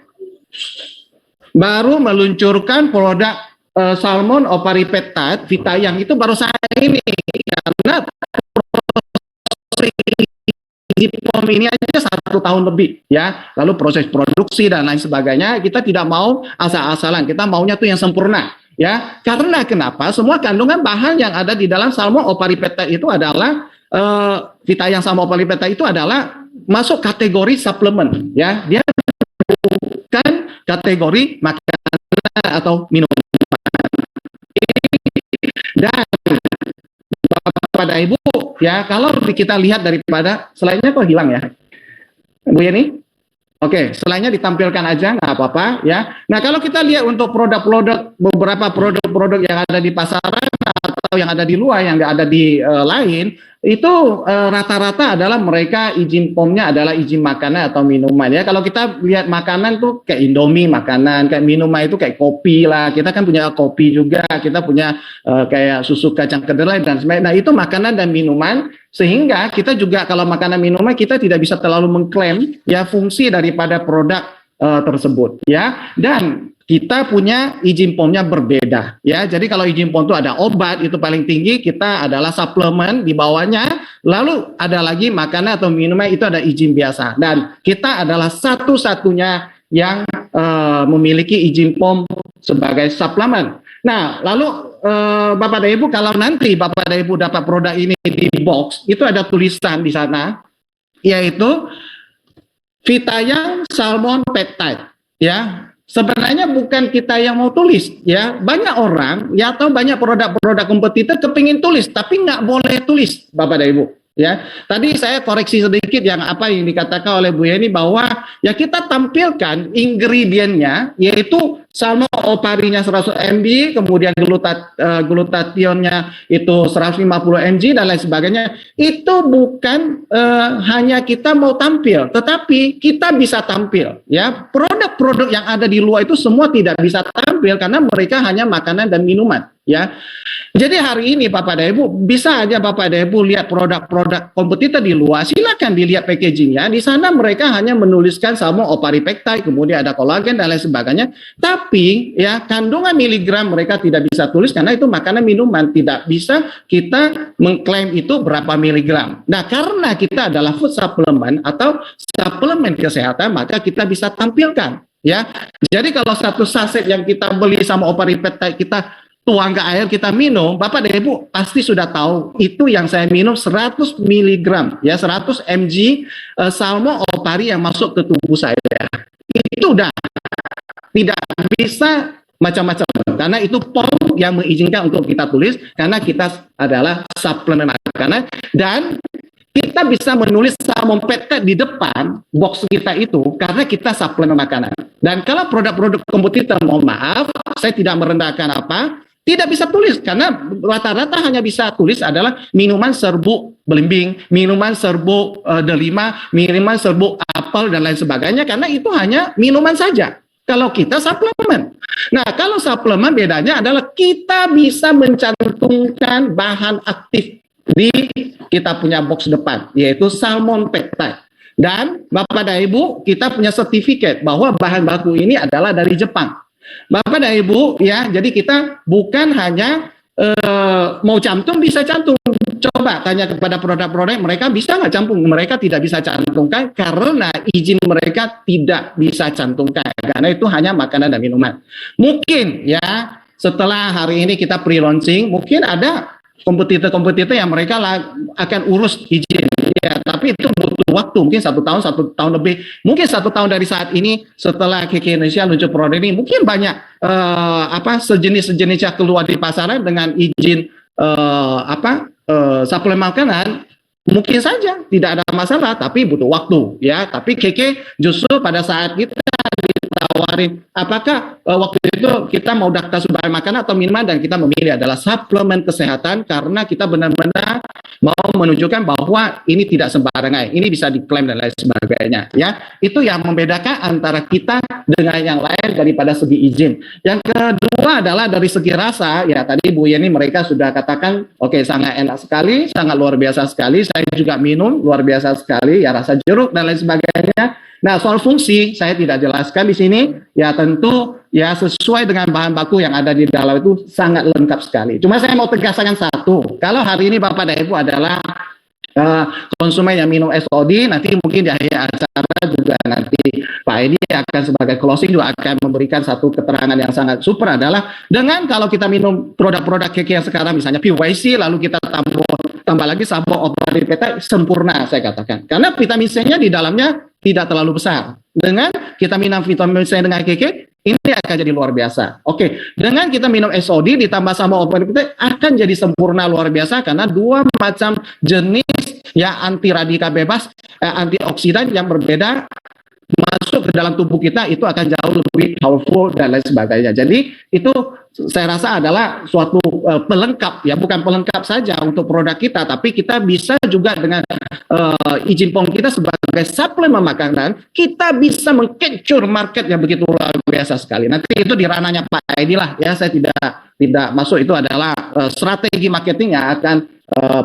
produk salmon oparipeptide Vitayang itu baru saat ini, karena izin POM ini aja 1 tahun lebih, ya. Lalu proses produksi dan lain sebagainya kita tidak mau asal-asalan, kita maunya tuh yang sempurna, ya. Karena kenapa? Semua kandungan bahan yang ada di dalam salmon oparipeptide itu adalah Vitayang Salmon Oparipeptide itu adalah masuk kategori suplemen, ya. Dia bukan kategori makanan atau minuman. Dan Bapak dan Ibu, ya, kalau kita lihat daripada selainnya kok hilang ya, Bu Yeni? Oke, selainnya ditampilkan aja, nggak apa-apa, ya. Nah, kalau kita lihat untuk beberapa produk yang ada di pasaran atau yang ada di luar, yang nggak ada di lain, itu rata-rata adalah mereka izin POM-nya adalah izin makanan atau minuman, ya. Kalau kita lihat makanan tuh kayak Indomie makanan, kayak minuman itu kayak kopi lah. Kita kan punya kopi juga, kita punya kayak susu kacang kedelai dan sebagainya. Nah, itu makanan dan minuman, sehingga kita juga kalau makanan minuman kita tidak bisa terlalu mengklaim ya fungsi daripada produk tersebut, ya. Dan kita punya izin POM-nya berbeda, ya. Jadi kalau izin POM itu ada obat, itu paling tinggi, kita adalah suplemen di bawahnya, lalu ada lagi makanan atau minuman itu ada izin biasa. Dan kita adalah satu-satunya yang memiliki izin POM sebagai suplemen. Nah, lalu Bapak dan Ibu, kalau nanti Bapak dan Ibu dapat produk ini di box, itu ada tulisan di sana, yaitu Vitayang Salmon Peptide, ya. Sebenarnya bukan kita yang mau tulis, ya. Banyak orang, ya, atau banyak produk-produk kompetitor kepingin tulis, tapi nggak boleh tulis, Bapak dan Ibu, ya. Tadi saya koreksi sedikit yang apa yang dikatakan oleh Bu Yeni bahwa ya kita tampilkan ingredientnya, yaitu salmon oparinya 100 mg, kemudian glutationnya itu 150 mg dan lain sebagainya. Itu bukan hanya kita mau tampil, tetapi kita bisa tampil, ya. Produk-produk yang ada di luar itu semua tidak bisa tampil karena mereka hanya makanan dan minuman, ya. Jadi hari ini Bapak dan Ibu bisa aja Bapak dan Ibu lihat produk-produk kompetitor di luar, silakan dilihat packagingnya. Di sana mereka hanya menuliskan salmon oparipeptide, kemudian ada kolagen dan lain sebagainya. Tapi ya kandungan miligram mereka tidak bisa tulis karena itu makanan minuman, tidak bisa kita mengklaim itu berapa miligram. Nah, karena kita adalah food supplement atau suplemen kesehatan, maka kita bisa tampilkan, ya. Jadi kalau satu saset yang kita beli sama oparipeptide kita tuang ke air kita minum, Bapak dan Ibu pasti sudah tahu itu yang saya minum 100 mg, ya, 100 mg salmon opari yang masuk ke tubuh saya. Itu udah tidak bisa macam-macam karena itu POM yang mengizinkan untuk kita tulis karena kita adalah suplemen makanan dan kita bisa menulis salmon peptide di depan box kita itu karena kita suplemen makanan. Dan kalau produk-produk kompetitor, mohon maaf, saya tidak merendahkan apa, tidak bisa tulis karena rata-rata hanya bisa tulis adalah minuman serbuk belimbing, minuman serbuk delima, minuman serbuk apel dan lain sebagainya karena itu hanya minuman saja. Kalau kita suplemen. Nah, kalau suplemen bedanya adalah kita bisa mencantumkan bahan aktif di kita punya box depan, yaitu salmon peptide. Dan Bapak dan Ibu, kita punya sertifikat bahwa bahan baku ini adalah dari Jepang. Bapak dan Ibu, ya, jadi kita bukan hanya mau cantum bisa cantum. Coba tanya kepada produk-produk, mereka bisa nggak cantum? Mereka tidak bisa cantumkan karena izin mereka tidak bisa cantumkan. Karena itu hanya makanan dan minuman. Mungkin ya setelah hari ini kita pre-launching, mungkin ada kompetitor-kompetitor yang mereka akan urus izin. Ya, tapi itu butuh waktu, mungkin 1 tahun lebih, mungkin 1 tahun dari saat ini setelah KK Indonesia luncur produk ini, mungkin banyak sejenis yang keluar di pasaran dengan izin suplemen makanan. Mungkin saja tidak ada masalah, tapi butuh waktu, ya. Tapi KK justru pada saat kita ditawarin, apakah waktu itu kita mau daftar sebagai makanan atau minuman, dan kita memilih adalah suplemen kesehatan karena kita benar-benar mau menunjukkan bahwa ini tidak sembarangan, ini bisa diklaim dan lain sebagainya, ya. Itu yang membedakan antara kita dengan yang lain daripada segi izin. Yang kedua adalah dari segi rasa, ya tadi Bu Yeni mereka sudah katakan, oke, sangat enak sekali, sangat luar biasa sekali. Saya juga minum, luar biasa sekali, ya, rasa jeruk dan lain sebagainya. Nah, soal fungsi saya tidak jelaskan di sini, ya tentu ya sesuai dengan bahan baku yang ada di dalam itu sangat lengkap sekali. Cuma saya mau tegaskan satu, kalau hari ini Bapak dan Ibu adalah konsumen yang minum SOD, nanti mungkin di akhir acara juga nanti Pak Edi akan sebagai closing juga akan memberikan satu keterangan yang sangat super, adalah dengan kalau kita minum produk-produk KK yang sekarang misalnya PYC, lalu kita tambah lagi sabuk obat PT, sempurna saya katakan, karena vitamin C-nya di dalamnya tidak terlalu besar. Dengan kita minum vitamin C dengan KK, ini akan jadi luar biasa. Oke, dengan kita minum SOD ditambah sama obat PT akan jadi sempurna luar biasa, karena 2 macam jenis ya anti radikal bebas, antioksidan yang berbeda masuk ke dalam tubuh kita, itu akan jauh lebih powerful dan lain sebagainya. Jadi itu saya rasa adalah suatu pelengkap, ya, bukan pelengkap saja untuk produk kita, tapi kita bisa juga dengan izin POM kita sebagai suplemen makanan, kita bisa mengcapture market yang begitu luar biasa sekali. Nanti itu di ranahnya Pak Edi lah, ya, saya tidak masuk, itu adalah strategi marketing yang akan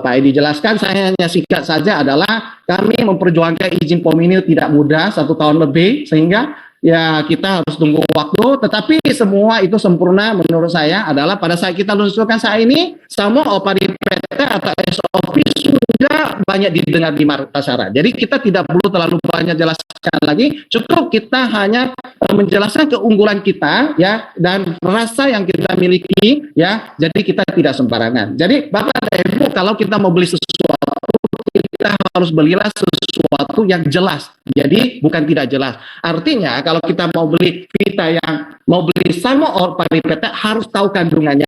Pak Edi jelaskan. Saya hanya singkat saja adalah kami memperjuangkan izin POM ini tidak mudah, 1 tahun lebih, sehingga ya kita harus tunggu waktu, tetapi semua itu sempurna menurut saya adalah pada saat kita luncurkan saat ini, sama OPADI PT atau SOP sudah banyak didengar di pasaran. Jadi kita tidak perlu terlalu banyak jelaskan lagi, cukup kita hanya menjelaskan keunggulan kita, ya, dan rasa yang kita miliki, ya. Jadi kita tidak sembarangan. Jadi Bapak dan Ibu, kalau kita mau beli sesuatu, kita harus belilah sesuatu yang jelas. Jadi bukan tidak jelas. Artinya kalau kita mau beli salmo OPADI PT harus tahu kandungannya.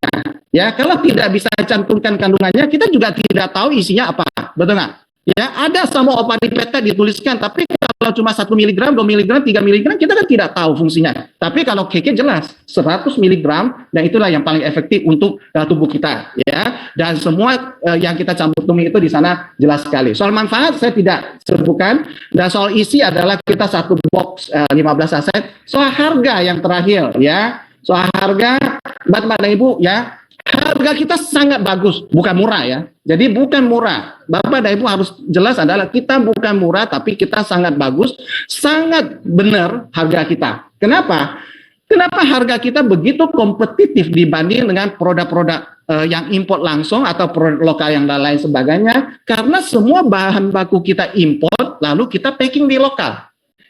Ya, kalau tidak bisa cantumkan kandungannya, kita juga tidak tahu isinya apa. Betul nggak? Ya, ada salmo OPADI PT dituliskan, tapi kalau cuma 1 mg, 2 mg, 3 mg, kita kan tidak tahu fungsinya. Tapi kalau KK jelas 100 mg, dan itulah yang paling efektif untuk tubuh kita, ya. Dan semua yang kita campur-tumi itu di sana jelas sekali. Soal manfaat saya tidak sebutkan, dan soal isi adalah kita 1 box 15 saset. Soal harga yang terakhir, ya. Soal harga, Bapak dan Ibu, ya. Harga kita sangat bagus, bukan murah, ya. Jadi bukan murah. Bapak dan Ibu harus jelas adalah kita bukan murah, tapi kita sangat bagus, sangat benar harga kita. Kenapa? Kenapa harga kita begitu kompetitif dibanding dengan produk-produk yang import langsung atau produk lokal yang lain sebagainya? Karena semua bahan baku kita import, lalu kita packing di lokal.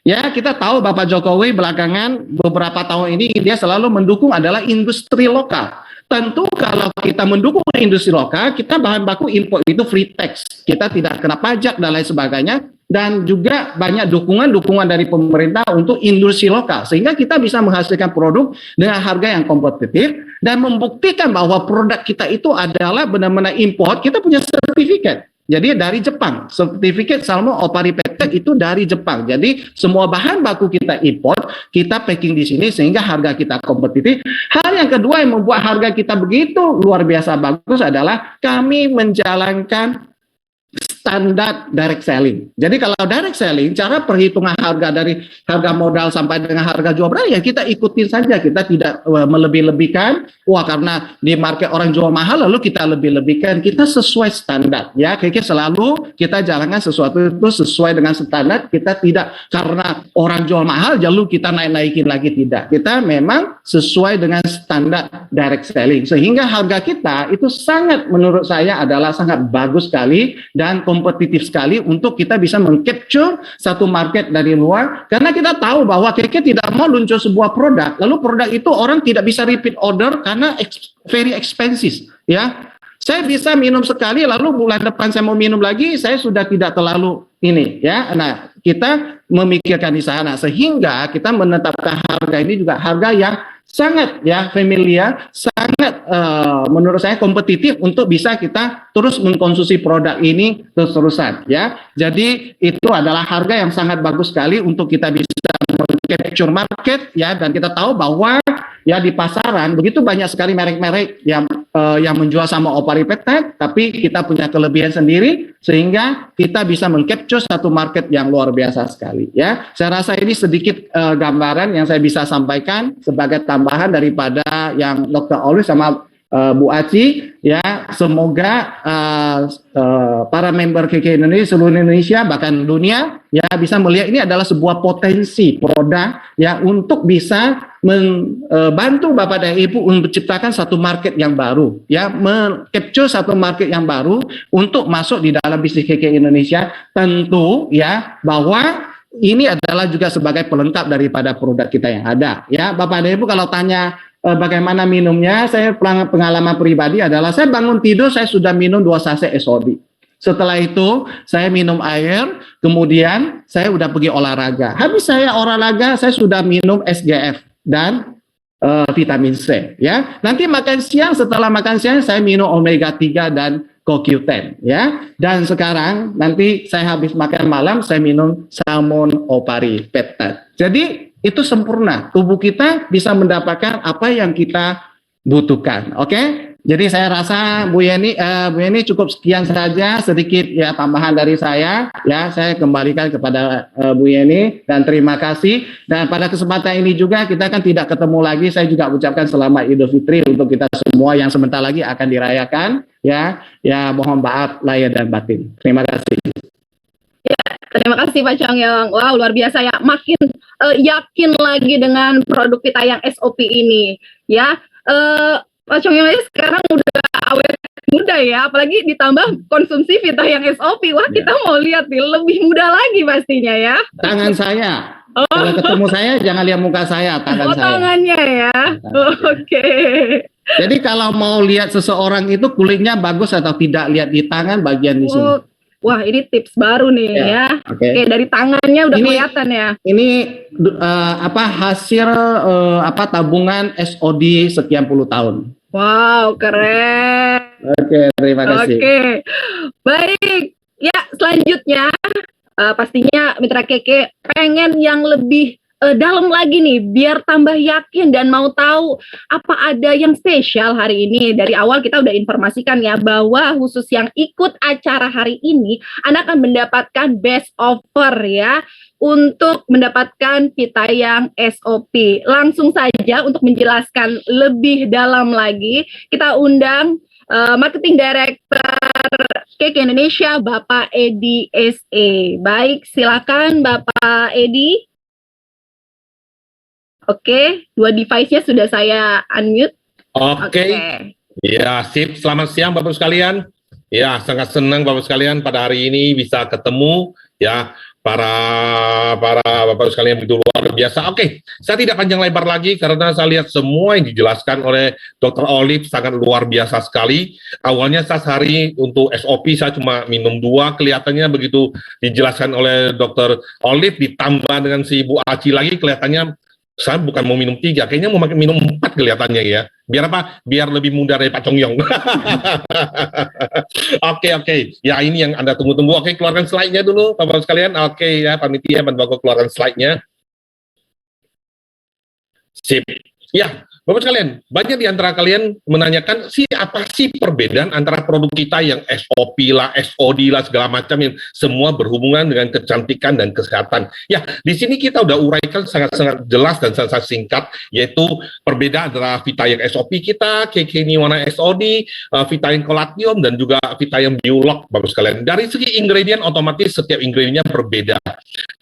Ya, kita tahu Bapak Jokowi belakangan beberapa tahun ini dia selalu mendukung adalah industri lokal. Tentu kalau kita mendukung industri lokal, kita bahan baku impor itu free tax, kita tidak kena pajak dan lain sebagainya, dan juga banyak dukungan dari pemerintah untuk industri lokal, sehingga kita bisa menghasilkan produk dengan harga yang kompetitif dan membuktikan bahwa produk kita itu adalah benar-benar import. Kita punya sertifikat. Jadi dari Jepang, sertifikat salmo OPADI PT itu dari Jepang. Jadi semua bahan baku kita import, kita packing di sini sehingga harga kita kompetitif. Hal yang kedua yang membuat harga kita begitu luar biasa bagus adalah kami menjalankan standar direct selling. Jadi kalau direct selling, cara perhitungan harga dari harga modal sampai dengan harga jual beli ya kita ikutin saja. Kita tidak melebih-lebihkan. Wah, karena di market orang jual mahal lalu kita lebih-lebihkan. Kita sesuai standar. Ya, kayaknya selalu kita jalankan sesuatu itu sesuai dengan standar. Kita tidak karena orang jual mahal lalu kita naik-naikin lagi, tidak. Kita memang sesuai dengan standar direct selling. Sehingga harga kita itu sangat, menurut saya adalah sangat bagus sekali dan kompetitif sekali untuk kita bisa mengcapture satu market dari luar, karena kita tahu bahwa KK tidak mau luncur sebuah produk lalu produk itu orang tidak bisa repeat order karena very expensive, ya. Saya bisa minum sekali lalu bulan depan saya mau minum lagi, saya sudah tidak terlalu ini, ya. Nah, kita memikirkan di sana sehingga kita menetapkan harga ini juga harga yang sangat ya familiar, sangat menurut saya kompetitif untuk bisa kita terus mengkonsumsi produk ini terus-terusan, ya. Jadi itu adalah harga yang sangat bagus sekali untuk kita bisa capture market, ya, dan kita tahu bahwa ya di pasaran begitu banyak sekali merek-merek yang menjual sama Opari Peptide, tapi kita punya kelebihan sendiri sehingga kita bisa mengcapture satu market yang luar biasa sekali, ya. Saya rasa ini sedikit gambaran yang saya bisa sampaikan sebagai tambahan daripada yang Dr. Olive sama Bu Aci, ya. Semoga para member KK Indonesia, seluruh Indonesia bahkan dunia ya bisa melihat ini adalah sebuah potensi produk ya untuk bisa membantu Bapak dan Ibu untuk menciptakan satu market yang baru, ya, capture satu market yang baru untuk masuk di dalam bisnis KK Indonesia. Tentu ya bahwa ini adalah juga sebagai pelengkap daripada produk kita yang ada, ya. Bapak dan Ibu kalau tanya bagaimana minumnya, saya pengalaman pribadi adalah saya bangun tidur saya sudah minum 2 sachet SOD. Setelah itu saya minum air, kemudian saya udah pergi olahraga. Habis saya olahraga saya sudah minum SGF dan vitamin C, ya. Nanti makan siang, setelah makan siang saya minum omega 3 dan CoQ10, ya. Dan sekarang nanti saya habis makan malam saya minum salmon Opari Peptide. Jadi itu sempurna, tubuh kita bisa mendapatkan apa yang kita butuhkan. Oke? Jadi saya rasa Bu Yeni cukup sekian saja, sedikit ya tambahan dari saya, ya. Saya kembalikan kepada Bu Yeni dan terima kasih. Dan pada kesempatan ini juga kita kan tidak ketemu lagi, saya juga ucapkan selamat Idul Fitri untuk kita semua yang sebentar lagi akan dirayakan, ya. Ya, mohon maaf lahir dan batin. Terima kasih. Terima kasih Pak Chong Yong. Wow, luar biasa ya. Makin yakin lagi dengan produk kita yang SOP ini, ya. Pak Chong Yong sekarang udah awet muda ya, apalagi ditambah konsumsi Vita yang SOP. Wah, kita mau lihat nih lebih muda lagi pastinya ya. Tangan saya. Kalau ketemu saya jangan lihat muka saya, tangan saya. Tangannya ya. Oke. Jadi kalau mau lihat seseorang itu kulitnya bagus atau tidak, lihat di tangan bagian di sini. Wah, ini tips baru nih ya. Oke, dari tangannya udah kelihatan ya. Ini hasil tabungan SOD sekian puluh tahun. Wow, keren. Oke, terima kasih. Oke. Baik. Ya, selanjutnya pastinya Mitra KK pengen yang lebih dalam lagi nih, biar tambah yakin dan mau tahu apa ada yang spesial hari ini. Dari awal kita udah informasikan ya bahwa khusus yang ikut acara hari ini Anda akan mendapatkan best offer ya untuk mendapatkan Vita yang SOP. Langsung saja untuk menjelaskan lebih dalam lagi kita undang Marketing Director KK Indonesia Bapak Edi SE. Baik, silakan Bapak Edi. Oke, 2 device-nya sudah saya unmute. Oke. Ya, sip. Selamat siang Bapak sekalian. Ya, sangat senang Bapak sekalian pada hari ini bisa ketemu ya para Bapak sekalian begitu luar biasa. Oke, saya tidak panjang lebar lagi karena saya lihat semua yang dijelaskan oleh Dr. Olive sangat luar biasa sekali. Awalnya saya sehari untuk SOP saya cuma minum 2, kelihatannya begitu dijelaskan oleh Dr. Olive ditambah dengan si Bu Aci lagi kelihatannya saya bukan mau minum 3, kayaknya mau minum 4 kelihatannya ya. Biar apa? Biar lebih muda dari Pak Chong Yong. Oke. Ya ini yang Anda tunggu-tunggu. Oke, keluarkan slide-nya dulu Bapak sekalian. Oke ya, panitia bantu aku keluarkan slide-nya. Sip. Ya, Bapak sekalian, banyak di antara kalian menanyakan apa sih perbedaan antara produk kita yang SOP lah, SOD lah, segala macam yang semua berhubungan dengan kecantikan dan kesehatan. Ya, di sini kita udah uraikan sangat-sangat jelas dan sangat singkat, yaitu perbedaan antara Vita yang SOP kita, KK Niwana SOD, Vita yang Kolation, dan juga Vita yang Biolog, Bapak sekalian. Dari segi ingredient, otomatis setiap ingredientnya berbeda.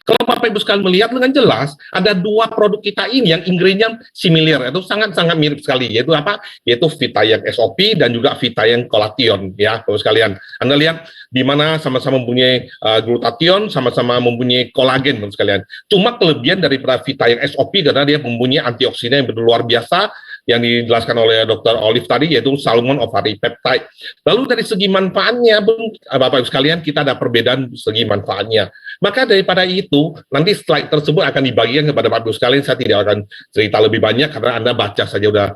Kalau Bapak Ibu sekalian melihat dengan jelas, ada dua produk kita ini yang ingredient similar, itu sangat-sangat mirip sekali, yaitu apa? Yaitu Vita yang SOP dan juga Vita yang Kolation, ya, Bapak sekalian. Anda lihat di mana sama-sama mempunyai glutathione, sama-sama mempunyai kolagen, Bapak sekalian. Cuma kelebihan daripada Vita yang SOP karena dia mempunyai antioksidan yang luar biasa, yang dijelaskan oleh Dr. Olive tadi, yaitu salmon ovary peptide. Lalu dari segi manfaatnya, Bapak Ibu sekalian, kita ada perbedaan segi manfaatnya. Maka daripada itu, nanti slide tersebut akan dibagikan kepada Bapak Ibu sekalian. Saya tidak akan cerita lebih banyak karena Anda baca saja udah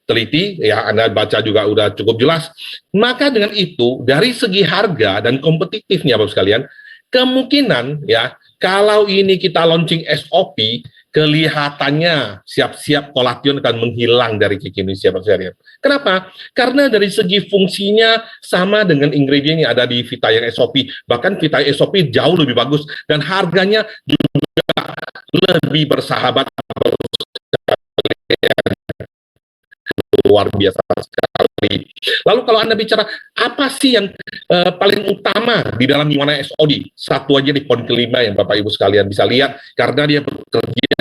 teliti, ya, Anda baca juga udah cukup jelas. Maka dengan itu, dari segi harga dan kompetitifnya Bapak sekalian, kemungkinan ya, kalau ini kita launching SOP, kelihatannya siap-siap Kolation akan menghilang dari KK Indonesia, Pak sekalian. Kenapa? Karena dari segi fungsinya sama dengan ingredient yang ada di Vita yang SOP. Bahkan Vita yang SOP jauh lebih bagus dan harganya juga lebih bersahabat, luar biasa sekali. Lalu kalau Anda bicara apa sih yang paling utama di dalam Niwana SOD, satu aja di poin kelima yang Bapak Ibu sekalian bisa lihat, karena dia bekerja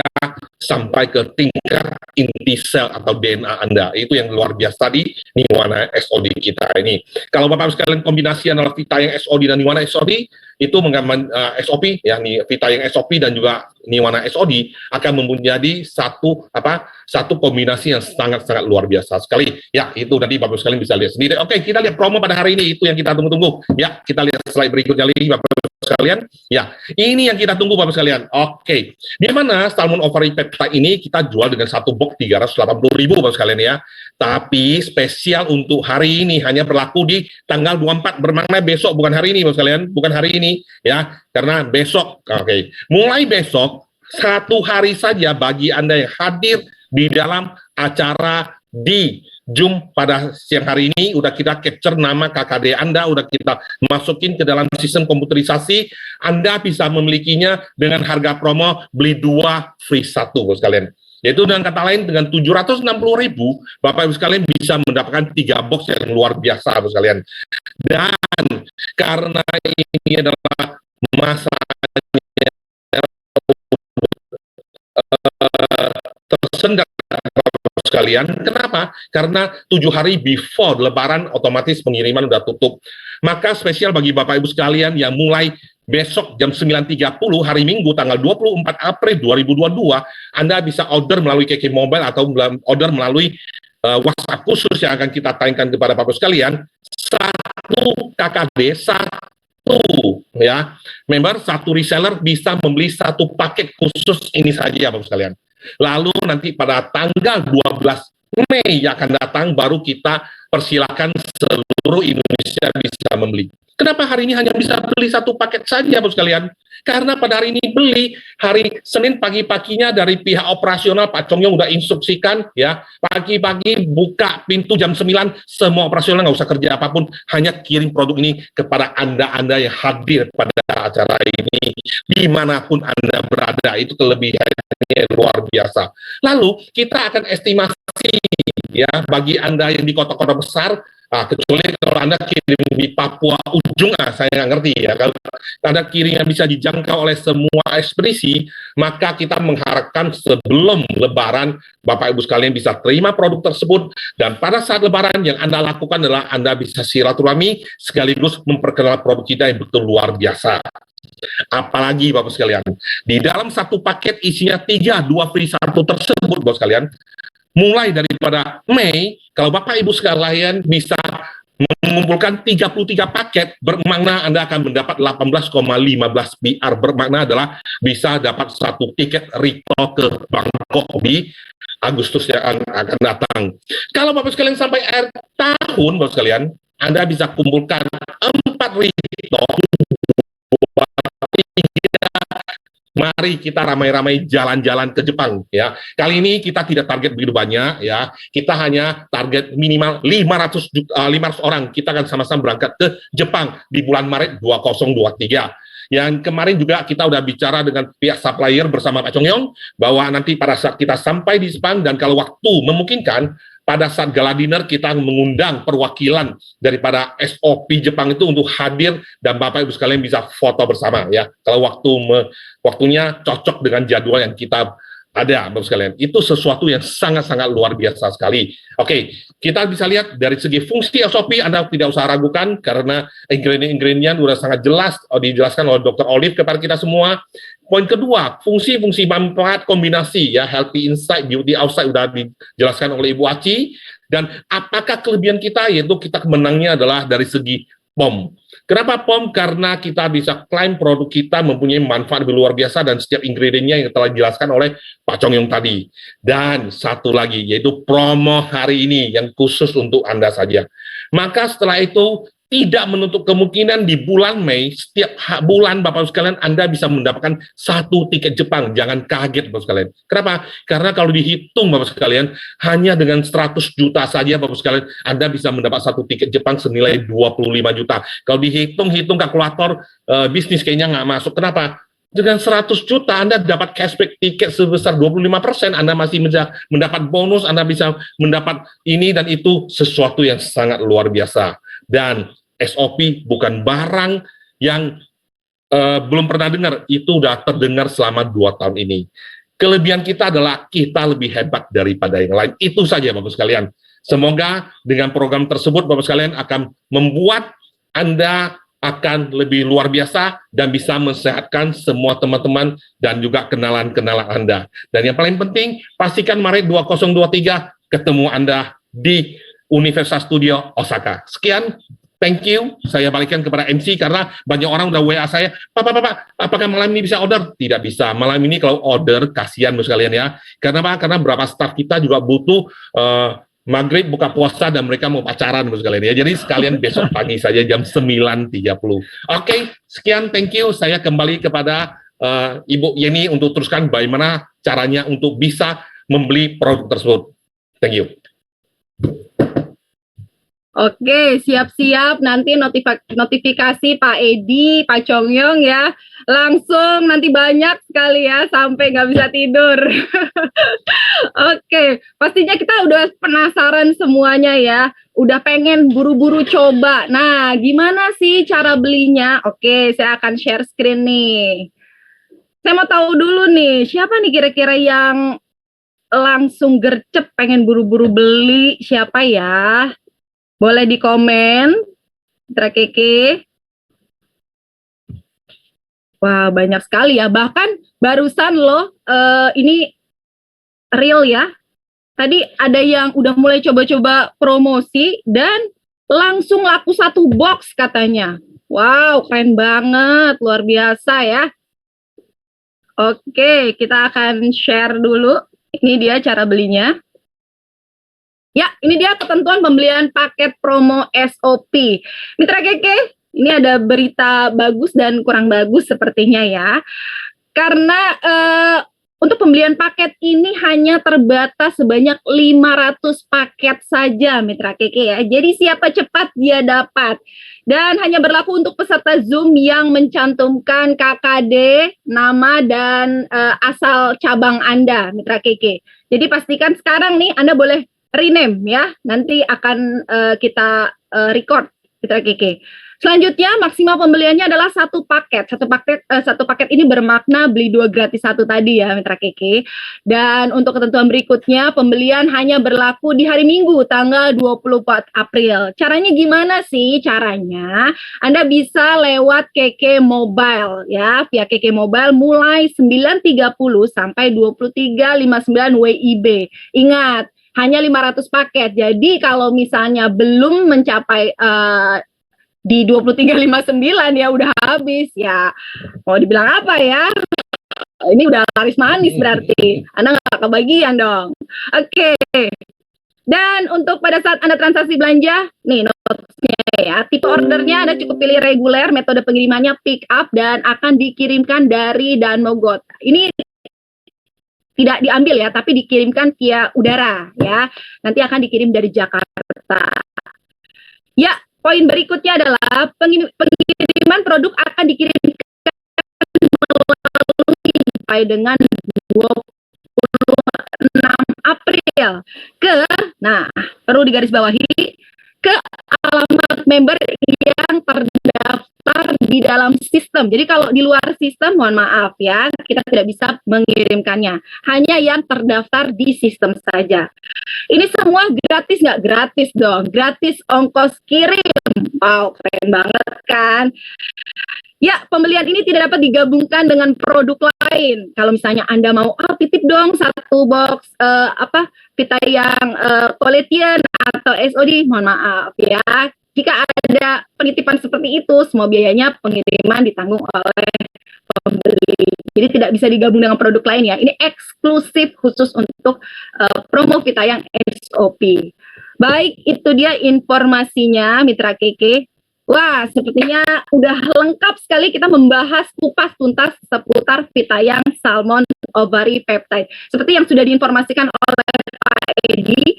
sampai ke tingkat inti sel atau DNA Anda. Itu yang luar biasa di Niwana SOD kita ini. Kalau Bapak Ibu sekalian kombinasi antara Vita yang SOD dan Niwana SOD, itu menggambarkan SOP, ya, Vita yang SOP dan juga Niwana SOD akan menjadi satu kombinasi yang sangat-sangat luar biasa sekali. Ya, itu nanti Bapak sekalian bisa lihat sendiri. Oke, kita lihat promo pada hari ini, itu yang kita tunggu-tunggu. Ya, kita lihat slide berikutnya lagi Bapak sekalian. Ya, ini yang kita tunggu Bapak sekalian. Oke, di mana salmon ovary peptide ini kita jual dengan satu box 380.000 Bapak sekalian ya. Tapi spesial untuk hari ini hanya berlaku di tanggal 24, bermakna besok, bukan hari ini Bapak sekalian, bukan hari ini ya, karena besok. Oke, mulai besok 1 hari saja bagi Anda yang hadir di dalam acara di Zoom pada siang hari ini, udah kita capture nama KKD Anda, udah kita masukin ke dalam sistem komputerisasi, Anda bisa memilikinya dengan harga promo beli 2 free 1 Bapak sekalian. Yaitu dengan kata lain, dengan 760.000, Bapak Ibu sekalian bisa mendapatkan 3 box yang luar biasa Bapak sekalian. Dan karena ini adalah masa tersendat sekalian. Kenapa? Karena 7 hari before Lebaran otomatis pengiriman udah tutup. Maka spesial bagi Bapak Ibu sekalian yang mulai besok jam 9.30 hari Minggu tanggal 24 April 2022, Anda bisa order melalui KK Mobile atau order melalui WhatsApp khusus yang akan kita tayangkan kepada Bapak Ibu sekalian. 1 KKD, 1 ya member, 1 reseller bisa membeli 1 paket khusus ini saja Bapak sekalian. Lalu nanti pada tanggal 12 Mei yang akan datang baru kita persilakan seluruh Indonesia bisa membeli. Kenapa hari ini hanya bisa beli 1 paket saja Bapak sekalian? Karena pada hari ini beli, hari Senin pagi-paginya dari pihak operasional Pak Chong Yong udah instruksikan ya, pagi-pagi buka pintu jam 9, semua operasional nggak usah kerja apapun, hanya kirim produk ini kepada Anda yang hadir pada acara ini, dimanapun Anda berada. Itu kelebihannya luar biasa. Lalu kita akan estimasi ya, bagi Anda yang di kota-kota besar, kecuali kalau Anda kirim di Papua ujung, saya nggak ngerti ya. Kalau Anda kirimnya bisa dijangkau oleh semua ekspedisi, maka kita mengharapkan sebelum Lebaran, Bapak Ibu sekalian bisa terima produk tersebut, dan pada saat Lebaran yang Anda lakukan adalah Anda bisa silaturahmi sekaligus memperkenalkan produk kita yang betul luar biasa. Apalagi Bapak sekalian, di dalam 1 paket isinya 3, 2 free 1 tersebut Bapak sekalian, mulai daripada Mei, kalau Bapak Ibu sekalian bisa mengumpulkan 33 paket, bermakna Anda akan mendapat 18,15 PR, bermakna adalah bisa dapat 1 tiket return ke Bangkok di Agustus yang akan datang. Kalau Bapak sekalian sampai akhir tahun Bapak sekalian, Anda bisa kumpulkan 4 return mari kita ramai-ramai jalan-jalan ke Jepang ya. Kali ini kita tidak target begitu banyak ya. Kita hanya target minimal 500 orang. Kita akan sama-sama berangkat ke Jepang di bulan Maret 2023. Yang kemarin juga kita udah bicara dengan pihak supplier bersama Pak Chong Yong bahwa nanti pada saat kita sampai di Jepang dan kalau waktu memungkinkan pada saat gala dinner kita mengundang perwakilan daripada SOP Jepang itu untuk hadir dan Bapak Ibu sekalian bisa foto bersama ya. Kalau waktunya cocok dengan jadwal yang kita ada, Bapak sekalian. Itu sesuatu yang sangat-sangat luar biasa sekali. Oke, kita bisa lihat dari segi fungsi SOP, Anda tidak usah ragukan karena ingredient-ingredient sudah sangat jelas dijelaskan oleh Dr. Olive kepada kita semua. Poin kedua, fungsi-fungsi manfaat kombinasi ya, healthy inside, beauty outside sudah dijelaskan oleh Ibu Aci. Dan apakah kelebihan kita? Yaitu kita menangnya adalah dari segi POM. Kenapa POM? Karena kita bisa klaim produk kita mempunyai manfaat lebih luar biasa dan setiap ingredientnya yang telah dijelaskan oleh Pak Chong Yong tadi. Dan satu lagi, yaitu promo hari ini yang khusus untuk Anda saja. Maka setelah itu, tidak menutup kemungkinan di bulan Mei, setiap bulan Bapak sekalian Anda bisa mendapatkan 1 tiket Jepang. Jangan kaget Bapak sekalian. Kenapa? Karena kalau dihitung Bapak sekalian, hanya dengan 100 juta saja Bapak sekalian, Anda bisa mendapat 1 tiket Jepang senilai 25 juta. Kalau dihitung kalkulator bisnis kayaknya nggak masuk. Kenapa? Dengan 100 juta Anda dapat cashback tiket sebesar 25%, Anda masih mendapat bonus, Anda bisa mendapat ini dan itu, sesuatu yang sangat luar biasa. Dan SOP bukan barang yang belum pernah dengar, itu sudah terdengar selama 2 tahun ini. Kelebihan kita adalah kita lebih hebat daripada yang lain. Itu saja Bapak sekalian. Semoga dengan program tersebut Bapak sekalian akan membuat Anda akan lebih luar biasa dan bisa mensehatkan semua teman-teman dan juga kenalan-kenalan Anda. Dan yang paling penting, pastikan Maret 2023 ketemu Anda di Universal Studio Osaka. Sekian, thank you. Saya balikan kepada MC karena banyak orang udah WA saya, Pak, apakah malam ini bisa order? Tidak bisa. Malam ini kalau order, kasihan Bapak sekalian ya. Karena apa? Karena beberapa staff kita juga butuh maghrib buka puasa dan mereka mau pacaran Bapak sekalian ya. Jadi sekalian besok pagi saja jam 9.30. Oke, sekian, thank you. Saya kembali kepada Ibu Yeni untuk teruskan bagaimana caranya untuk bisa membeli produk tersebut. Thank you. Oke, siap-siap nanti notifikasi Pak Edi, Pak Chong Yong ya. Langsung nanti banyak sekali ya, sampai nggak bisa tidur. Oke, pastinya kita udah penasaran semuanya ya. Udah pengen buru-buru coba. Nah, gimana sih cara belinya? Oke, saya akan share screen nih. Saya mau tahu dulu nih, siapa nih kira-kira yang langsung gercep pengen buru-buru beli? Siapa ya? Boleh di komen, Mitra Keke. Wah, banyak sekali ya. Bahkan barusan loh, ini real ya. Tadi ada yang udah mulai coba-coba promosi dan langsung laku 1 box katanya. Wow, keren banget, luar biasa ya. Oke, kita akan share dulu. Ini dia cara belinya. Ya, ini dia ketentuan pembelian paket promo SOP. Mitra Keke, ini ada berita bagus dan kurang bagus sepertinya ya. Karena untuk pembelian paket ini hanya terbatas sebanyak 500 paket saja Mitra Keke ya. Jadi siapa cepat dia dapat. Dan hanya berlaku untuk peserta Zoom yang mencantumkan KKD, nama dan asal cabang Anda Mitra Keke. Jadi pastikan sekarang nih Anda boleh rename ya, nanti akan kita record Mitra Keke. Selanjutnya maksimal pembeliannya adalah 1 paket. Satu paket ini bermakna beli 2 gratis 1 tadi ya Mitra Keke. Dan untuk ketentuan berikutnya pembelian hanya berlaku di hari Minggu tanggal 24 April. Caranya gimana sih? Caranya Anda bisa lewat Keke Mobile ya, via Keke Mobile mulai 9.30 sampai 23.59 WIB. Ingat, hanya 500 paket. Jadi kalau misalnya belum mencapai di 23.59 ya udah habis ya. Mau dibilang apa ya? Ini udah laris manis berarti. Anda nggak kebagian dong. Oke. Dan untuk pada saat Anda transaksi belanja, nih notes-nya ya, tipe ordernya Anda cukup pilih reguler, metode pengirimannya pick up, dan akan dikirimkan dari Danmogot. Ini tidak diambil ya, tapi dikirimkan via udara ya. Nanti akan dikirim dari Jakarta. Ya, poin berikutnya adalah pengiriman produk akan dikirimkan sampai dengan 26 April nah perlu digarisbawahi, ke alamat member yang terdaftar di dalam sistem. Jadi kalau di luar sistem, mohon maaf ya, kita tidak bisa mengirimkannya. Hanya yang terdaftar di sistem saja. Ini semua gratis nggak? Gratis dong. Gratis ongkos kirim. Wow, keren banget kan? Ya, pembelian ini tidak dapat digabungkan dengan produk lain. Kalau misalnya Anda mau, titip dong satu box pita yang Colletian atau SOD, mohon maaf ya. Jika ada penitipan seperti itu, semua biayanya pengiriman ditanggung oleh pembeli. Jadi tidak bisa digabung dengan produk lain ya. Ini eksklusif khusus untuk promo pita yang SOP. Baik, itu dia informasinya, Mitra Keke. Wah, sepertinya udah lengkap sekali kita membahas kupas tuntas seputar Pitayang Salmon Ovary Peptide. Seperti yang sudah diinformasikan oleh Pak Edi,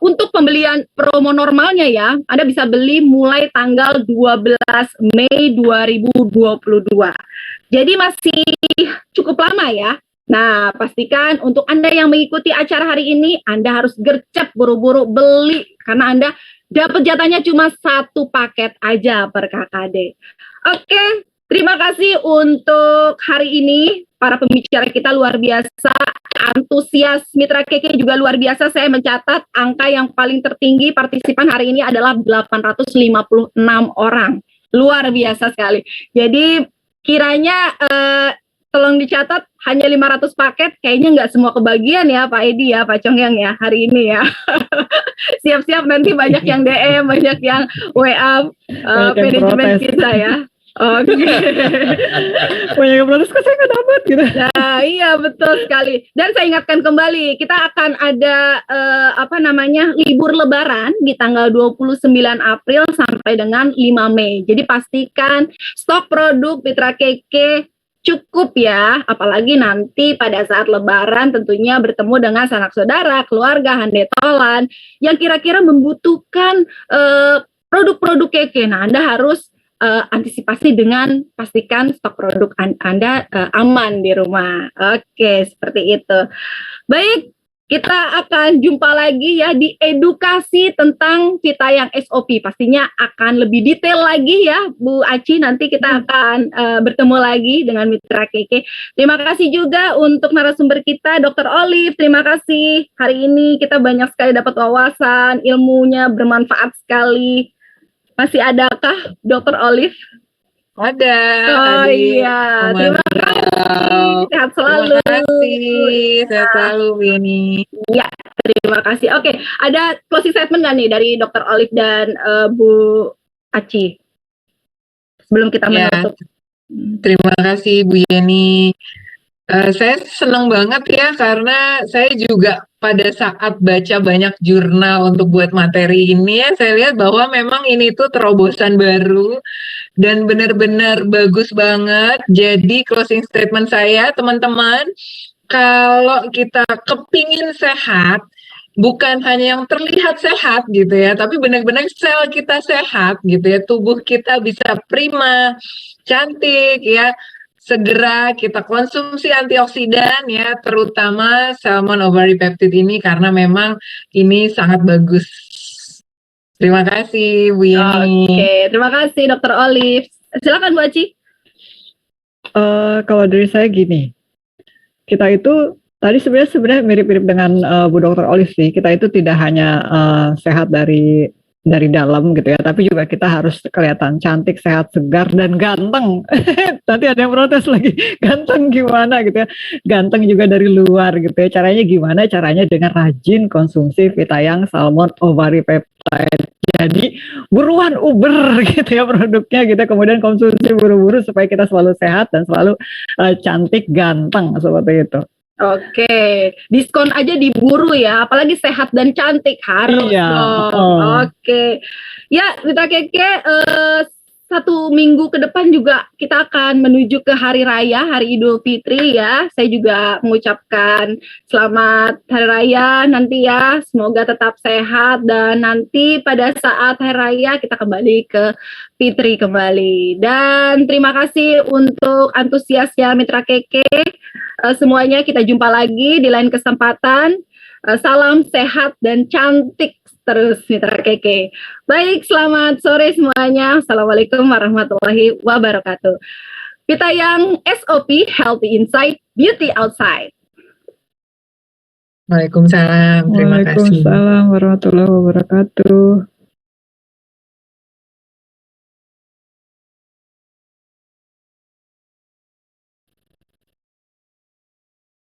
untuk pembelian promo normalnya ya, Anda bisa beli mulai tanggal 12 Mei 2022. Jadi masih cukup lama ya. Nah, pastikan untuk Anda yang mengikuti acara hari ini, Anda harus gercep buru-buru beli, karena Anda dapat jatahnya cuma 1 paket aja per KKD. Oke, terima kasih untuk hari ini. Para pembicara kita luar biasa, antusias Mitra Keke juga luar biasa. Saya mencatat angka yang paling tertinggi partisipan hari ini adalah 856 orang. Luar biasa sekali. Jadi kiranya tolong dicatat, hanya 500 paket, kayaknya nggak semua kebagian ya Pak Edi ya, Pak Congyang ya, hari ini ya. Siap-siap nanti banyak yang DM, banyak yang WA manajemen kita ya. Oke. Banyak yang protes, kok saya nggak dapat gitu. Nah, iya betul sekali. Dan saya ingatkan kembali, kita akan ada libur lebaran di tanggal 29 April sampai dengan 5 Mei. Jadi pastikan stok produk Mitra Keke cukup ya, apalagi nanti pada saat lebaran tentunya bertemu dengan sanak saudara, keluarga, handetolan yang kira-kira membutuhkan produk-produk Keke. Nah, Anda harus antisipasi dengan pastikan stok produk Anda aman di rumah. Oke, seperti itu. Baik, kita akan jumpa lagi ya di edukasi tentang Pitayang SOP. Pastinya akan lebih detail lagi ya Bu Aci. Nanti kita akan bertemu lagi dengan Mitra Keke. Terima kasih juga untuk narasumber kita Dr. Olive. Terima kasih. Hari ini kita banyak sekali dapat wawasan, ilmunya bermanfaat sekali. Masih adakah Dr. Olive? Ada. Oh iya, terima kasih. Sehat selalu. Terima kasih. Sehat selalu, Winnie. Ya, terima kasih. Oke, ada closing statement nggak nih dari Dr. Olive dan Bu Aci sebelum kita menutup? Terima kasih Bu Yeni. Saya senang banget ya, karena saya juga pada saat baca banyak jurnal untuk buat materi ini ya, saya lihat bahwa memang ini tuh terobosan baru dan benar-benar bagus banget. Jadi closing statement saya, teman-teman, kalau kita kepingin sehat, bukan hanya yang terlihat sehat gitu ya, tapi benar-benar sel kita sehat gitu ya, tubuh kita bisa prima, cantik ya, segera kita konsumsi antioksidan ya, terutama salmon ovary peptide ini, karena memang ini sangat bagus. Terima kasih Bu Yeni. Oke, terima kasih Dr. Olive. Silakan Bu Aci. Kalau dari saya gini, kita itu tadi sebenarnya mirip-mirip dengan Bu Dr. Olive sih. Kita itu tidak hanya sehat dari dalam gitu ya, tapi juga kita harus kelihatan cantik, sehat, segar, dan ganteng. Nanti ada yang protes lagi, ganteng gimana gitu ya, ganteng juga dari luar gitu ya. Caranya gimana? Caranya dengan rajin konsumsi Pitayang Salmon Ovary Peptide. Jadi buruan Uber gitu ya produknya gitu, kemudian konsumsi buru-buru supaya kita selalu sehat dan selalu cantik, ganteng, seperti itu. Oke, diskon aja diburu ya, apalagi sehat dan cantik harus Iya, dong. Oke, ya Mitra Keke, 1 minggu ke depan juga kita akan menuju ke Hari Raya, Hari Idul Fitri ya. Saya juga mengucapkan selamat Hari Raya nanti ya, semoga tetap sehat dan nanti pada saat Hari Raya kita kembali ke Fitri kembali. Dan terima kasih untuk antusiasnya Mitra Keke. Semuanya kita jumpa lagi di lain kesempatan. Salam sehat dan cantik terus Mitra Keke. Baik, selamat sore semuanya. Assalamualaikum warahmatullahi wabarakatuh. Kita yang SOP, Healthy Inside, Beauty Outside. Waalaikumsalam. Terima kasih. Waalaikumsalam warahmatullahi wabarakatuh.